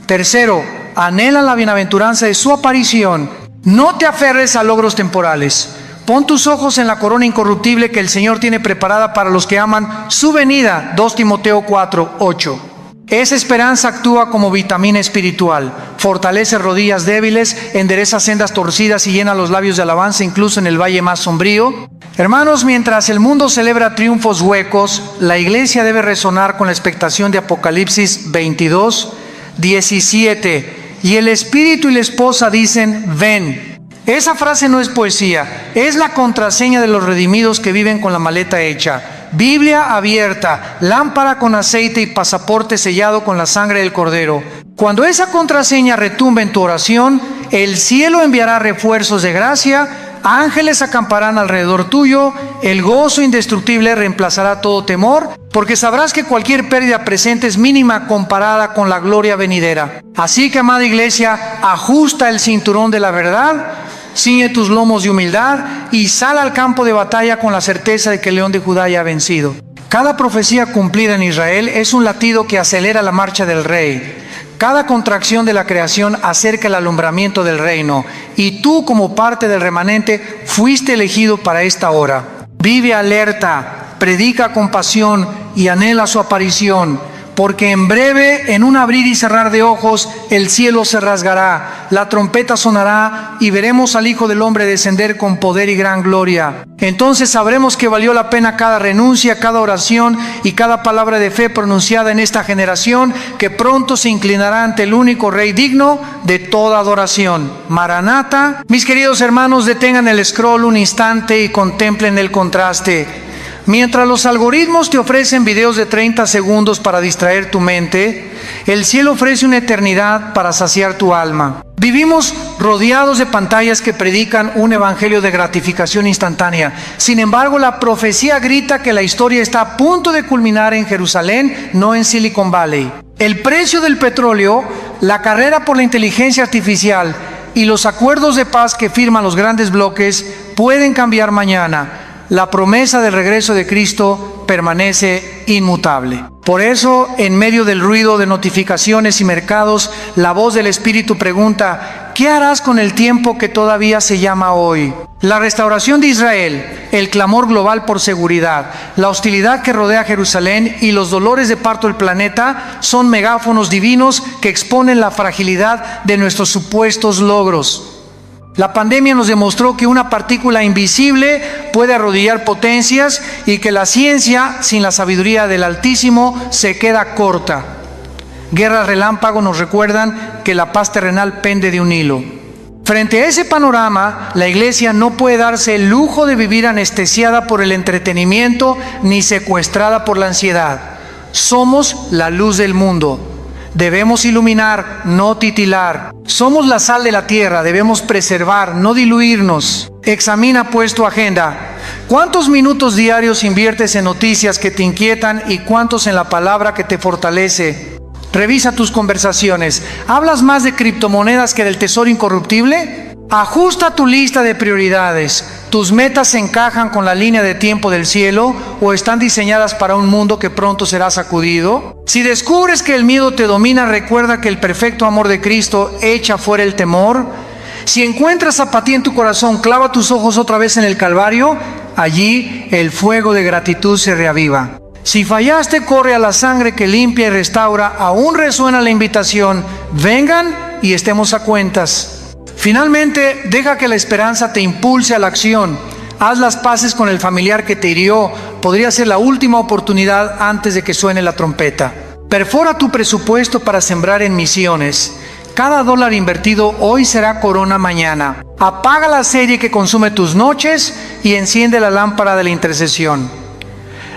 Tercero, anhela la bienaventuranza de su aparición. No te aferres a logros temporales. Pon tus ojos en la corona incorruptible que el Señor tiene preparada para los que aman su venida. 2 Timoteo 4:8. Esa esperanza actúa como vitamina espiritual, fortalece rodillas débiles, endereza sendas torcidas y llena los labios de alabanza incluso en el valle más sombrío. Hermanos, mientras el mundo celebra triunfos huecos, la iglesia debe resonar con la expectación de Apocalipsis 22:17. Y el espíritu y la esposa dicen, ven. Esa frase no es poesía, es la contraseña de los redimidos que viven con la maleta hecha. Biblia abierta, lámpara con aceite y pasaporte sellado con la sangre del Cordero. Cuando esa contraseña retumbe en tu oración, el cielo enviará refuerzos de gracia, ángeles acamparán alrededor tuyo, el gozo indestructible reemplazará todo temor, porque sabrás que cualquier pérdida presente es mínima comparada con la gloria venidera. Así que, amada iglesia, ajusta el cinturón de la verdad, ciñe tus lomos de humildad y sal al campo de batalla con la certeza de que el león de Judá ya ha vencido. Cada profecía cumplida en Israel es un latido que acelera la marcha del rey. Cada contracción de la creación acerca el alumbramiento del reino, y tú, como parte del remanente, fuiste elegido para esta hora. Vive alerta, predica con pasión y anhela su aparición, porque en breve, en un abrir y cerrar de ojos, el cielo se rasgará, la trompeta sonará y veremos al Hijo del Hombre descender con poder y gran gloria. Entonces sabremos que valió la pena cada renuncia, cada oración y cada palabra de fe pronunciada en esta generación, que pronto se inclinará ante el único Rey digno de toda adoración. Maranata. Mis queridos hermanos, detengan el scroll un instante y contemplen el contraste. Mientras los algoritmos te ofrecen videos de 30 segundos para distraer tu mente, el cielo ofrece una eternidad para saciar tu alma. Vivimos rodeados de pantallas que predican un evangelio de gratificación instantánea. Sin embargo, la profecía grita que la historia está a punto de culminar en Jerusalén, no en Silicon Valley. El precio del petróleo, la carrera por la inteligencia artificial y los acuerdos de paz que firman los grandes bloques pueden cambiar mañana. La promesa del regreso de Cristo permanece inmutable. Por eso, en medio del ruido de notificaciones y mercados, la voz del Espíritu pregunta, ¿qué harás con el tiempo que todavía se llama hoy? La restauración de Israel, el clamor global por seguridad, la hostilidad que rodea Jerusalén y los dolores de parto del planeta son megáfonos divinos que exponen la fragilidad de nuestros supuestos logros. La pandemia nos demostró que una partícula invisible puede arrodillar potencias y que la ciencia, sin la sabiduría del Altísimo, se queda corta. Guerras relámpago nos recuerdan que la paz terrenal pende de un hilo. Frente a ese panorama, la iglesia no puede darse el lujo de vivir anestesiada por el entretenimiento ni secuestrada por la ansiedad. Somos la luz del mundo. Debemos iluminar, no titilar. Somos la sal de la tierra, debemos preservar, no diluirnos. Examina pues tu agenda. ¿Cuántos minutos diarios inviertes en noticias que te inquietan y cuántos en la palabra que te fortalece? Revisa tus conversaciones. ¿Hablas más de criptomonedas que del tesoro incorruptible? Ajusta tu lista de prioridades. ¿Tus metas se encajan con la línea de tiempo del cielo o están diseñadas para un mundo que pronto será sacudido? Si descubres que el miedo te domina, recuerda que el perfecto amor de Cristo echa fuera el temor. Si encuentras apatía en tu corazón, clava tus ojos otra vez en el Calvario. Allí el fuego de gratitud se reaviva. Si fallaste, corre a la sangre que limpia y restaura. Aún resuena la invitación. Vengan y estemos a cuentas. Finalmente, deja que la esperanza te impulse a la acción. Haz las paces con el familiar que te hirió. Podría ser la última oportunidad antes de que suene la trompeta. Perfora tu presupuesto para sembrar en misiones. Cada dólar invertido hoy será corona mañana. Apaga la serie que consume tus noches y enciende la lámpara de la intercesión.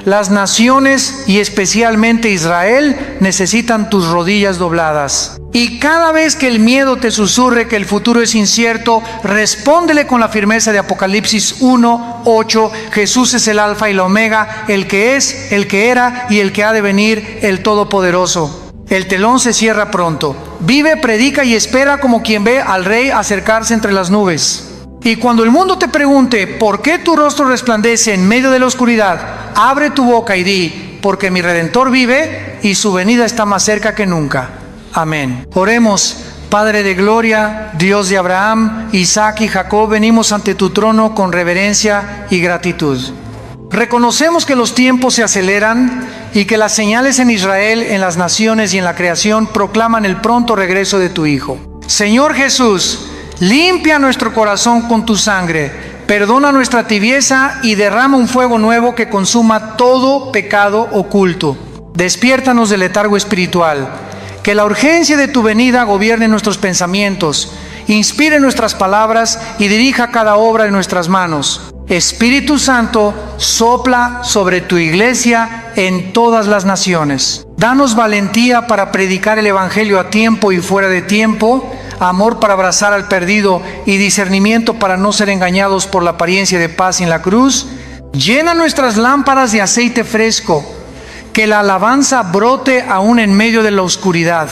Las naciones, y especialmente Israel, necesitan tus rodillas dobladas. Y cada vez que el miedo te susurre que el futuro es incierto, respóndele con la firmeza de Apocalipsis 1:8. Jesús es el alfa y la omega, el que es, el que era y el que ha de venir, el Todopoderoso. El telón se cierra pronto. Vive, predica y espera como quien ve al Rey acercarse entre las nubes. Y cuando el mundo te pregunte por qué tu rostro resplandece en medio de la oscuridad, abre tu boca y di: porque mi Redentor vive y su venida está más cerca que nunca. Amén. Oremos. Padre de gloria, Dios de Abraham, Isaac y Jacob, venimos ante tu trono con reverencia y gratitud. Reconocemos que los tiempos se aceleran y que las señales en Israel, en las naciones y en la creación proclaman el pronto regreso de tu Hijo. Señor Jesús, limpia nuestro corazón con tu sangre, perdona nuestra tibieza y derrama un fuego nuevo que consuma todo pecado oculto. Despiértanos del letargo espiritual. Que la urgencia de tu venida gobierne nuestros pensamientos, inspire nuestras palabras y dirija cada obra en nuestras manos. Espíritu Santo, sopla sobre tu iglesia en todas las naciones. Danos valentía para predicar el Evangelio a tiempo y fuera de tiempo, amor para abrazar al perdido y discernimiento para no ser engañados por la apariencia de paz en la cruz. Llena nuestras lámparas de aceite fresco, que la alabanza brote aún en medio de la oscuridad.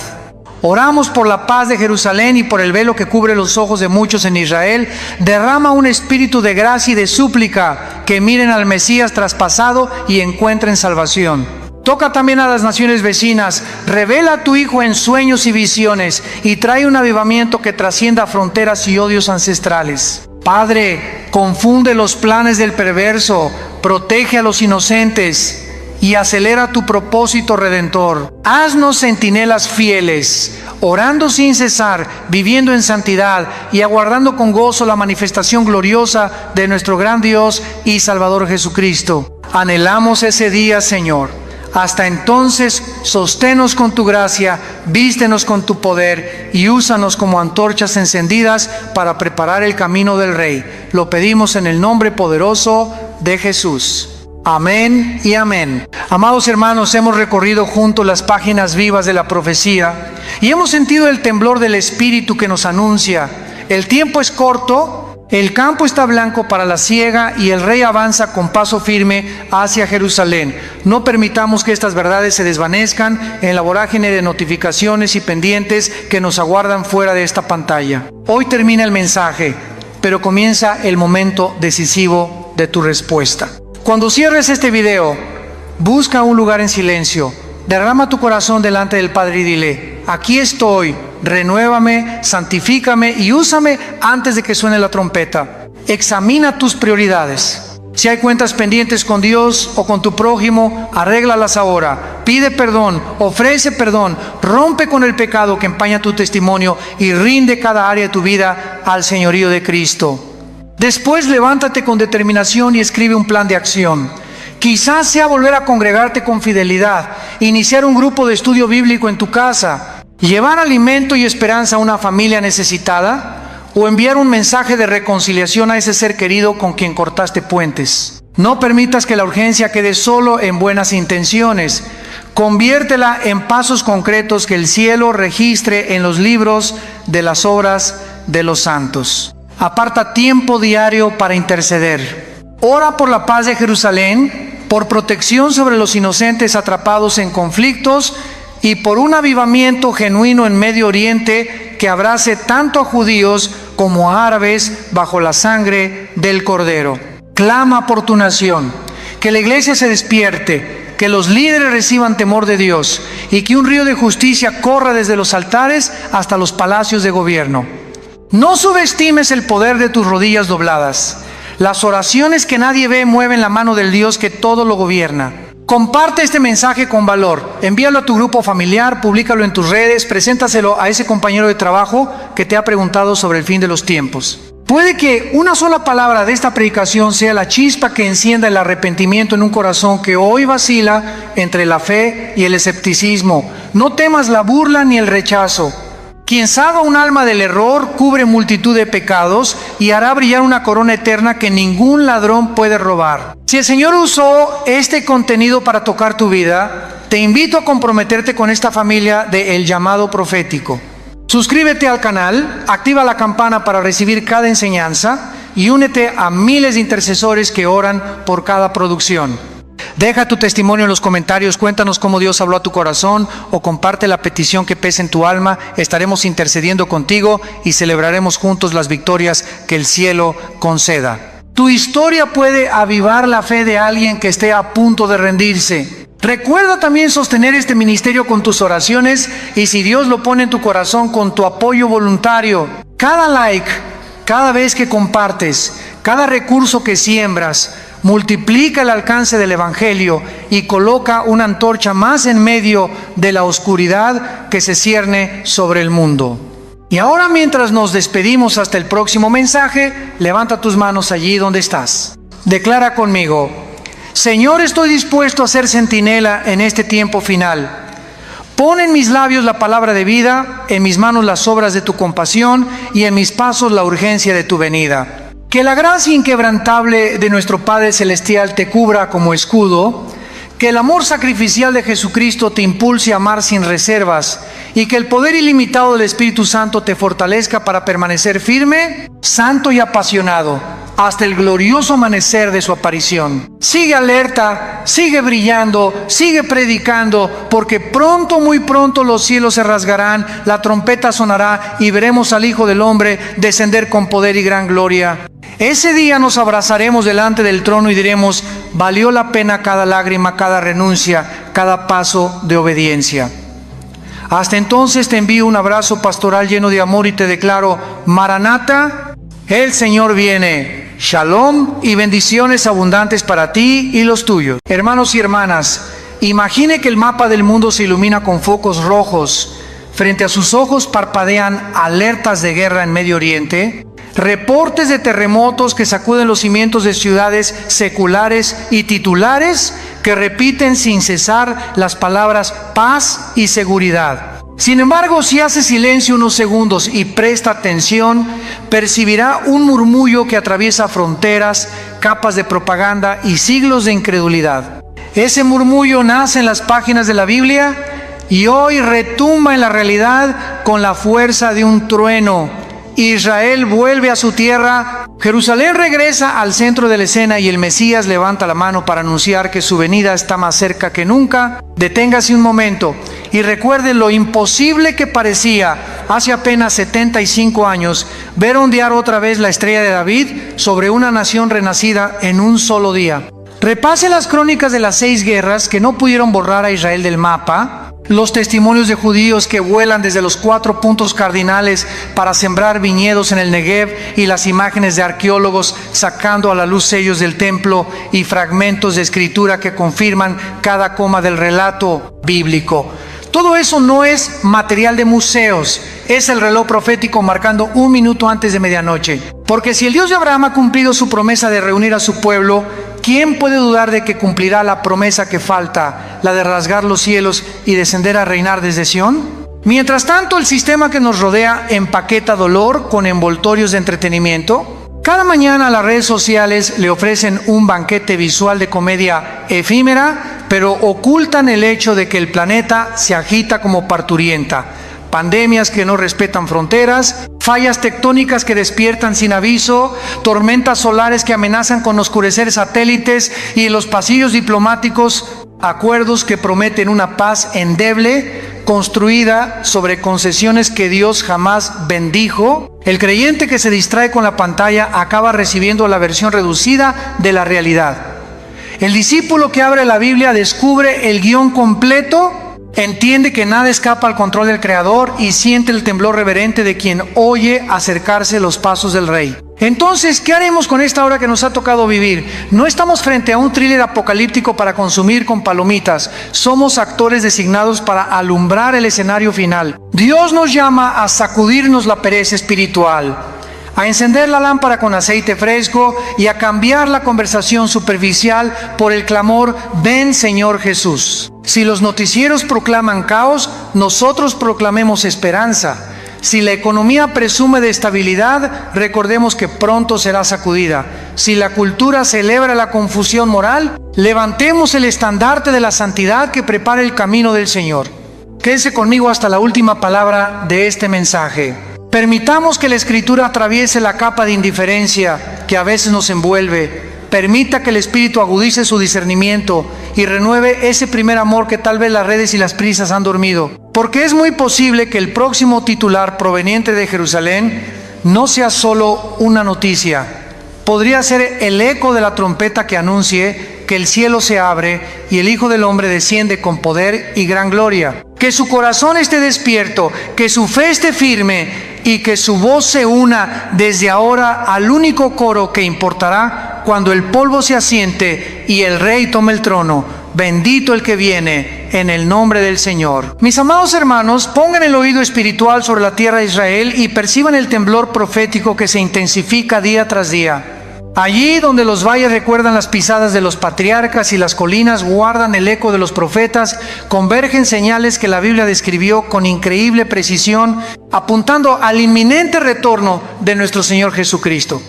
Oramos por la paz de Jerusalén y por el velo que cubre los ojos de muchos en Israel. Derrama un espíritu de gracia y de súplica, que miren al Mesías traspasado y encuentren salvación. Toca también a las naciones vecinas. Revela a tu Hijo en sueños y visiones y trae un avivamiento que trascienda fronteras y odios ancestrales. Padre, confunde los planes del perverso, protege a los inocentes y acelera tu propósito redentor. Haznos centinelas fieles, orando sin cesar, viviendo en santidad y aguardando con gozo la manifestación gloriosa de nuestro gran Dios y Salvador Jesucristo. Anhelamos ese día, Señor. Hasta entonces, sosténnos con tu gracia, vístenos con tu poder y úsanos como antorchas encendidas para preparar el camino del Rey. Lo pedimos en el nombre poderoso de Jesús. Amén y amén. Amados hermanos, hemos recorrido juntos las páginas vivas de la profecía y hemos sentido el temblor del Espíritu que nos anuncia: el tiempo es corto, el campo está blanco para la siega y el Rey avanza con paso firme hacia Jerusalén. No permitamos que estas verdades se desvanezcan en la vorágine de notificaciones y pendientes que nos aguardan fuera de esta pantalla. Hoy termina el mensaje, pero comienza el momento decisivo de tu respuesta. Cuando cierres este video, busca un lugar en silencio, derrama tu corazón delante del Padre y dile: aquí estoy, renuévame, santifícame y úsame antes de que suene la trompeta. Examina tus prioridades. Si hay cuentas pendientes con Dios o con tu prójimo, arréglalas ahora. Pide perdón, ofrece perdón, rompe con el pecado que empaña tu testimonio y rinde cada área de tu vida al señorío de Cristo. Después levántate con determinación y escribe un plan de acción. Quizás sea volver a congregarte con fidelidad, iniciar un grupo de estudio bíblico en tu casa, llevar alimento y esperanza a una familia necesitada o enviar un mensaje de reconciliación a ese ser querido con quien cortaste puentes. No permitas que la urgencia quede solo en buenas intenciones. Conviértela en pasos concretos que el cielo registre en los libros de las obras de los santos. Aparta tiempo diario para interceder. Ora por la paz de Jerusalén, por protección sobre los inocentes atrapados en conflictos y por un avivamiento genuino en Medio Oriente que abrace tanto a judíos como a árabes bajo la sangre del Cordero. Clama por tu nación, que la iglesia se despierte, que los líderes reciban temor de Dios y que un río de justicia corra desde los altares hasta los palacios de gobierno. No subestimes el poder de tus rodillas dobladas. Las oraciones que nadie ve mueven la mano del Dios que todo lo gobierna. Comparte este mensaje con valor. Envíalo a tu grupo familiar, públicalo en tus redes, preséntaselo a ese compañero de trabajo que te ha preguntado sobre el fin de los tiempos. Puede que una sola palabra de esta predicación sea la chispa que encienda el arrepentimiento en un corazón que hoy vacila entre la fe y el escepticismo. No temas la burla ni el rechazo. Quien salva un alma del error cubre multitud de pecados y hará brillar una corona eterna que ningún ladrón puede robar. Si el Señor usó este contenido para tocar tu vida, te invito a comprometerte con esta familia de El Llamado Profético. Suscríbete al canal, activa la campana para recibir cada enseñanza y únete a miles de intercesores que oran por cada producción. Deja tu testimonio en los comentarios, cuéntanos cómo Dios habló a tu corazón o comparte la petición que pesa en tu alma. Estaremos intercediendo contigo y celebraremos juntos las victorias que el cielo conceda. Tu historia puede avivar la fe de alguien que esté a punto de rendirse. Recuerda también sostener este ministerio con tus oraciones y, si Dios lo pone en tu corazón, con tu apoyo voluntario. Cada like, cada vez que compartes, cada recurso que siembras, multiplica el alcance del Evangelio y coloca una antorcha más en medio de la oscuridad que se cierne sobre el mundo. Y ahora, mientras nos despedimos hasta el próximo mensaje, levanta tus manos allí donde estás. Declara conmigo: Señor, estoy dispuesto a ser centinela en este tiempo final. Pon en mis labios la palabra de vida, en mis manos las obras de tu compasión y en mis pasos la urgencia de tu venida. Que la gracia inquebrantable de nuestro Padre Celestial te cubra como escudo, que el amor sacrificial de Jesucristo te impulse a amar sin reservas y que el poder ilimitado del Espíritu Santo te fortalezca para permanecer firme, santo y apasionado hasta el glorioso amanecer de su aparición. Sigue alerta, sigue brillando, sigue predicando, porque pronto, muy pronto los cielos se rasgarán, la trompeta sonará y veremos al Hijo del Hombre descender con poder y gran gloria. Ese día nos abrazaremos delante del trono y diremos: valió la pena cada lágrima, cada renuncia, cada paso de obediencia. Hasta entonces te envío un abrazo pastoral lleno de amor y te declaro: Maranata, el Señor viene. Shalom y bendiciones abundantes para ti y los tuyos. Hermanos y hermanas, imagine que el mapa del mundo se ilumina con focos rojos. Frente a sus ojos parpadean alertas de guerra en Medio Oriente, reportes de terremotos que sacuden los cimientos de ciudades seculares y titulares que repiten sin cesar las palabras paz y seguridad. Sin embargo, si hace silencio unos segundos y presta atención, percibirá un murmullo que atraviesa fronteras, capas de propaganda y siglos de incredulidad. Ese murmullo nace en las páginas de la Biblia y hoy retumba en la realidad con la fuerza de un trueno. Israel vuelve a su tierra, Jerusalén regresa al centro de la escena y el Mesías levanta la mano para anunciar que su venida está más cerca que nunca. Deténgase un momento y recuerde lo imposible que parecía hace apenas 75 años ver ondear otra vez la estrella de David sobre una nación renacida en un solo día. Repase las crónicas de las 6 guerras que no pudieron borrar a Israel del mapa, los testimonios de judíos que vuelan desde los 4 puntos cardinales para sembrar viñedos en el Negev y las imágenes de arqueólogos sacando a la luz sellos del templo y fragmentos de escritura que confirman cada coma del relato bíblico. Todo eso no es material de museos, es el reloj profético marcando 1 minuto antes de medianoche. Porque si el Dios de Abraham ha cumplido su promesa de reunir a su pueblo, ¿quién puede dudar de que cumplirá la promesa que falta, la de rasgar los cielos y descender a reinar desde Sión? Mientras tanto, el sistema que nos rodea empaqueta dolor con envoltorios de entretenimiento. Cada mañana las redes sociales le ofrecen un banquete visual de comedia efímera, pero ocultan el hecho de que el planeta se agita como parturienta. Pandemias que no respetan fronteras, fallas tectónicas que despiertan sin aviso, tormentas solares que amenazan con oscurecer satélites y en los pasillos diplomáticos acuerdos que prometen una paz endeble construida sobre concesiones que Dios jamás bendijo. El creyente que se distrae con la pantalla acaba recibiendo la versión reducida de la realidad. El discípulo que abre la Biblia descubre el guión completo, entiende que nada escapa al control del Creador y siente el temblor reverente de quien oye acercarse los pasos del Rey. Entonces, ¿qué haremos con esta hora que nos ha tocado vivir? No estamos frente a un thriller apocalíptico para consumir con palomitas. Somos actores designados para alumbrar el escenario final. Dios nos llama a sacudirnos la pereza espiritual, a encender la lámpara con aceite fresco y a cambiar la conversación superficial por el clamor: ven Señor Jesús. Si los noticieros proclaman caos, nosotros proclamemos esperanza. Si la economía presume de estabilidad, recordemos que pronto será sacudida. Si la cultura celebra la confusión moral, levantemos el estandarte de la santidad que prepara el camino del Señor. Quédese conmigo hasta la última palabra de este mensaje. Permitamos que la Escritura atraviese la capa de indiferencia que a veces nos envuelve. Permita que el Espíritu agudice su discernimiento y renueve ese primer amor que tal vez las redes y las prisas han dormido. Porque es muy posible que el próximo titular proveniente de Jerusalén no sea solo una noticia. Podría ser el eco de la trompeta que anuncie que el cielo se abre y el Hijo del Hombre desciende con poder y gran gloria. Que su corazón esté despierto, que su fe esté firme y que su voz se una desde ahora al único coro que importará cuando el polvo se asiente y el Rey tome el trono. Bendito el que viene en el nombre del Señor. Mis amados hermanos, pongan el oído espiritual sobre la tierra de Israel y perciban el temblor profético que se intensifica día tras día. Allí donde los valles recuerdan las pisadas de los patriarcas y las colinas guardan el eco de los profetas, convergen señales que la Biblia describió con increíble precisión, apuntando al inminente retorno de nuestro Señor Jesucristo.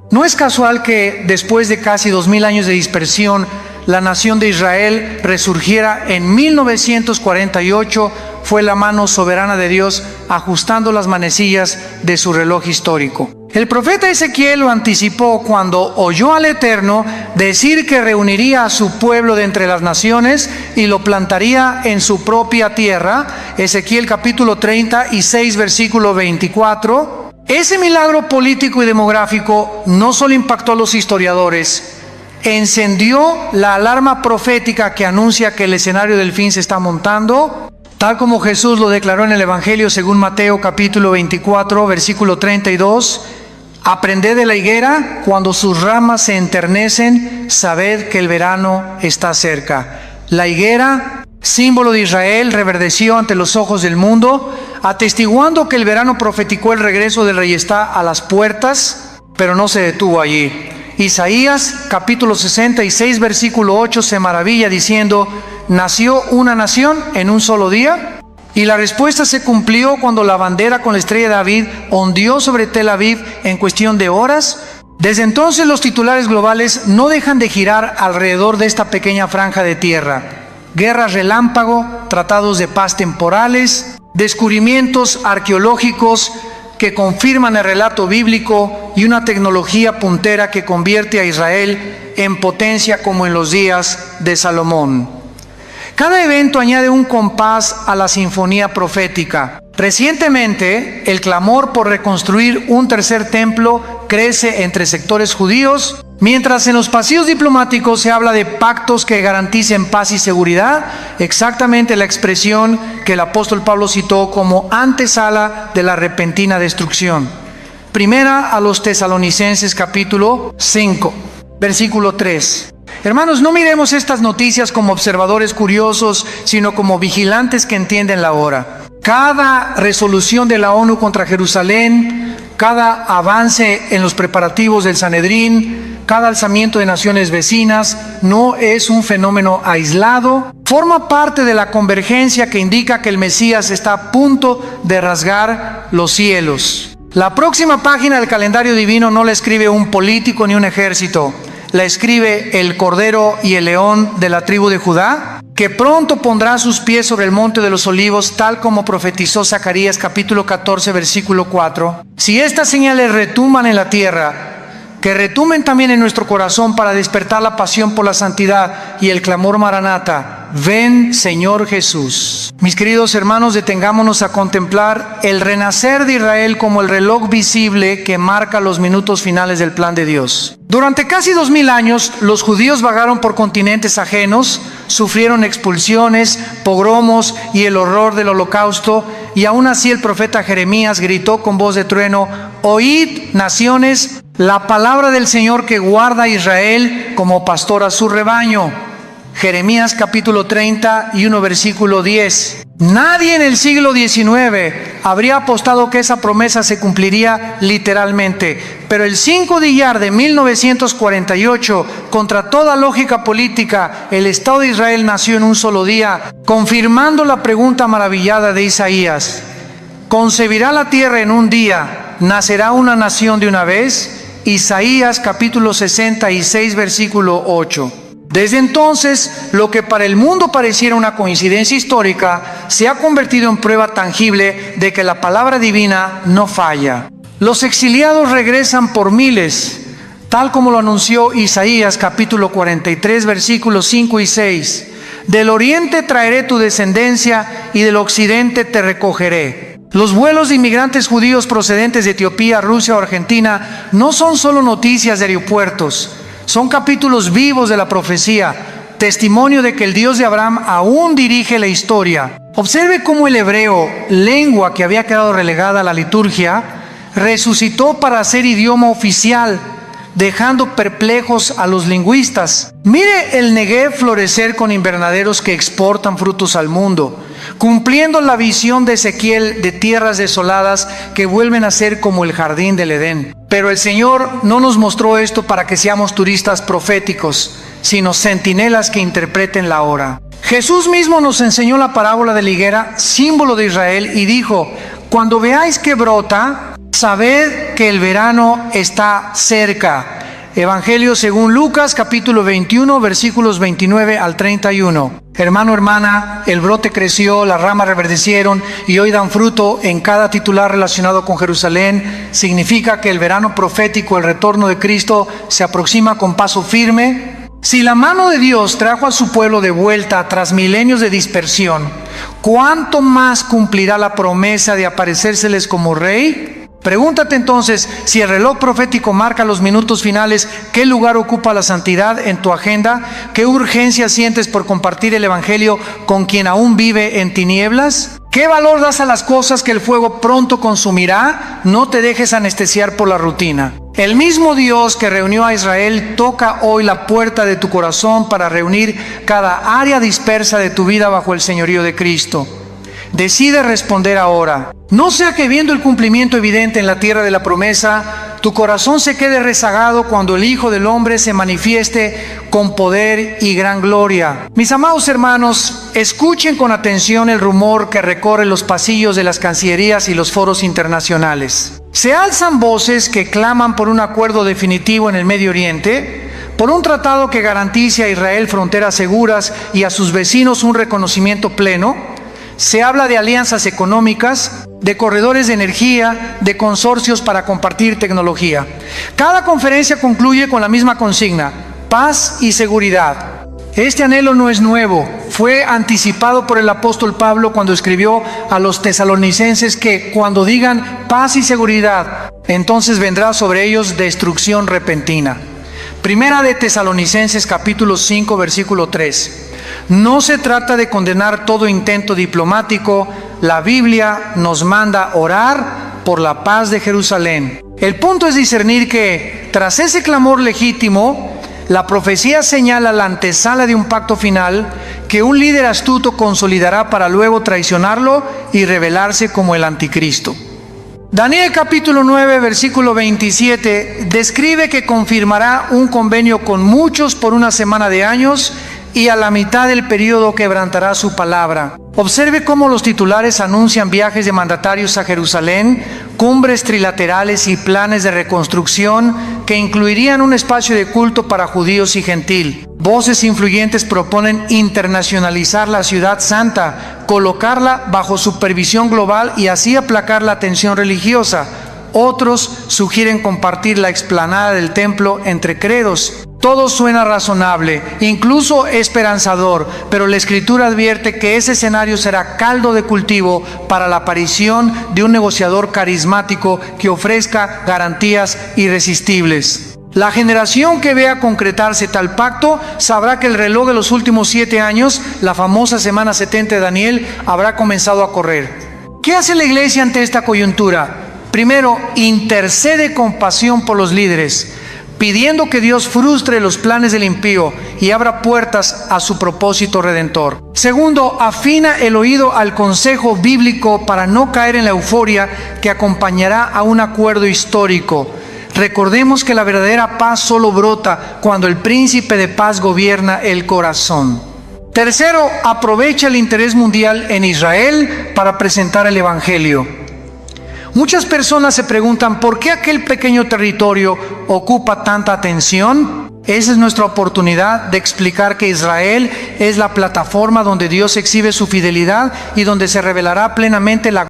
No es casual que después de casi 2000 años de dispersión, la nación de Israel resurgiera en 1948. Fue la mano soberana de Dios ajustando las manecillas de su reloj histórico. El profeta Ezequiel lo anticipó cuando oyó al Eterno decir que reuniría a su pueblo de entre las naciones y lo plantaría en su propia tierra. Ezequiel capítulo 36, versículo 24. Ese milagro político y demográfico no solo impactó a los historiadores, encendió la alarma profética que anuncia que el escenario del fin se está montando, tal como Jesús lo declaró en el Evangelio según Mateo capítulo 24, versículo 32. Aprended de la higuera, cuando sus ramas se enternecen, sabed que el verano está cerca. La higuera, símbolo de Israel, reverdeció ante los ojos del mundo, atestiguando que el verano profeticó el regreso del Rey está a las puertas, pero no se detuvo allí. Isaías capítulo 66 versículo 8 se maravilla diciendo: ¿nació una nación en un solo día? Y la respuesta se cumplió cuando la bandera con la estrella de David ondeó sobre Tel Aviv en cuestión de horas. Desde entonces los titulares globales no dejan de girar alrededor de esta pequeña franja de tierra. Guerras relámpago, tratados de paz temporales, descubrimientos arqueológicos que confirman el relato bíblico y una tecnología puntera que convierte a Israel en potencia como en los días de Salomón. Cada evento añade un compás a la sinfonía profética. Recientemente, el clamor por reconstruir un tercer templo crece entre sectores judíos, mientras en los pasillos diplomáticos se habla de pactos que garanticen paz y seguridad, exactamente la expresión que el apóstol Pablo citó como antesala de la repentina destrucción. Primera a los Tesalonicenses capítulo 5, versículo 3. Hermanos, no miremos estas noticias como observadores curiosos, sino como vigilantes que entienden la hora. Cada resolución de la ONU contra Jerusalén, cada avance en los preparativos del Sanedrín, cada alzamiento de naciones vecinas, no es un fenómeno aislado, forma parte de la convergencia que indica que el Mesías está a punto de rasgar los cielos. La próxima página del calendario divino no la escribe un político ni un ejército, la escribe el Cordero y el León de la tribu de Judá, que pronto pondrá sus pies sobre el monte de los olivos, tal como profetizó Zacarías capítulo 14, versículo 4. Si estas señales retumban en la tierra, que retumben también en nuestro corazón para despertar la pasión por la santidad y el clamor maranata: ven Señor Jesús. Mis queridos hermanos, detengámonos a contemplar el renacer de Israel como el reloj visible que marca los minutos finales del plan de Dios. Durante casi 2000 años, los judíos vagaron por continentes ajenos, sufrieron expulsiones, pogromos y el horror del holocausto, y aún así el profeta Jeremías gritó con voz de trueno: oíd, naciones, la palabra del Señor que guarda a Israel como pastor a su rebaño. Jeremías capítulo 31, versículo 10. Nadie en el siglo XIX habría apostado que esa promesa se cumpliría literalmente, pero el 5 de Iyar de 1948, contra toda lógica política, el Estado de Israel nació en un solo día, confirmando la pregunta maravillada de Isaías: ¿concebirá la tierra en un día? ¿Nacerá una nación de una vez? Isaías capítulo 66, versículo 8. Desde entonces, lo que para el mundo pareciera una coincidencia histórica, se ha convertido en prueba tangible de que la palabra divina no falla. Los exiliados regresan por miles, tal como lo anunció Isaías capítulo 43, versículos 5 y 6. Del oriente traeré tu descendencia y del occidente te recogeré. Los vuelos de inmigrantes judíos procedentes de Etiopía, Rusia o Argentina no son solo noticias de aeropuertos. Son capítulos vivos de la profecía, testimonio de que el Dios de Abraham aún dirige la historia. Observe cómo el hebreo, lengua que había quedado relegada a la liturgia, resucitó para ser idioma oficial, dejando perplejos a los lingüistas. Mire el Negev florecer con invernaderos que exportan frutos al mundo, cumpliendo la visión de Ezequiel de tierras desoladas que vuelven a ser como el jardín del Edén. Pero el Señor no nos mostró esto para que seamos turistas proféticos, sino centinelas que interpreten la hora. Jesús mismo nos enseñó la parábola de la higuera, símbolo de Israel, y dijo: cuando veáis que brota, sabed que el verano está cerca. Evangelio según Lucas, capítulo 21, versículos 29 al 31. Hermano, hermana, el brote creció, las ramas reverdecieron y hoy dan fruto en cada titular relacionado con Jerusalén. Significa que el verano profético, el retorno de Cristo, se aproxima con paso firme. Si la mano de Dios trajo a su pueblo de vuelta tras milenios de dispersión, ¿cuánto más cumplirá la promesa de aparecérseles como rey? Pregúntate entonces, si el reloj profético marca los minutos finales, ¿qué lugar ocupa la santidad en tu agenda? ¿Qué urgencia sientes por compartir el Evangelio con quien aún vive en tinieblas? ¿Qué valor das a las cosas que el fuego pronto consumirá? No te dejes anestesiar por la rutina. El mismo Dios que reunió a Israel toca hoy la puerta de tu corazón para reunir cada área dispersa de tu vida bajo el señorío de Cristo. Decide responder ahora. No sea que viendo el cumplimiento evidente en la tierra de la promesa, tu corazón se quede rezagado cuando el Hijo del Hombre se manifieste con poder y gran gloria. Mis amados hermanos, escuchen con atención el rumor que recorre los pasillos de las cancillerías y los foros internacionales. Se alzan voces que claman por un acuerdo definitivo en el Medio Oriente, por un tratado que garantice a Israel fronteras seguras y a sus vecinos un reconocimiento pleno. Se habla de alianzas económicas, de corredores de energía, de consorcios para compartir tecnología. Cada conferencia concluye con la misma consigna: paz y seguridad. Este anhelo no es nuevo, fue anticipado por el apóstol Pablo cuando escribió a los tesalonicenses que cuando digan paz y seguridad, entonces vendrá sobre ellos destrucción repentina. Primera de Tesalonicenses capítulo 5, versículo 3. No se trata de condenar todo intento diplomático. La Biblia nos manda orar por la paz de Jerusalén. El punto es discernir que, tras ese clamor legítimo, la profecía señala la antesala de un pacto final que un líder astuto consolidará para luego traicionarlo y revelarse como el anticristo. Daniel capítulo 9, versículo 27, describe que confirmará un convenio con muchos por una semana de años y a la mitad del periodo quebrantará su palabra. Observe cómo los titulares anuncian viajes de mandatarios a Jerusalén, cumbres trilaterales y planes de reconstrucción que incluirían un espacio de culto para judíos y gentil. Voces influyentes proponen internacionalizar la ciudad santa, colocarla bajo supervisión global y así aplacar la tensión religiosa. Otros sugieren compartir la explanada del templo entre credos. Todo suena razonable, incluso esperanzador, pero la Escritura advierte que ese escenario será caldo de cultivo para la aparición de un negociador carismático que ofrezca garantías irresistibles. La generación que vea concretarse tal pacto sabrá que el reloj de los últimos 7 años, la famosa semana 70 de Daniel, habrá comenzado a correr. ¿Qué hace la iglesia ante esta coyuntura? Primero, intercede con pasión por los líderes, pidiendo que Dios frustre los planes del impío y abra puertas a su propósito redentor. Segundo, afina el oído al consejo bíblico para no caer en la euforia que acompañará a un acuerdo histórico. Recordemos que la verdadera paz solo brota cuando el príncipe de paz gobierna el corazón. Tercero, aprovecha el interés mundial en Israel para presentar el evangelio. Muchas personas se preguntan ¿por qué aquel pequeño territorio ocupa tanta atención? Esa es nuestra oportunidad de explicar que Israel es la plataforma donde Dios exhibe su fidelidad y donde se revelará plenamente la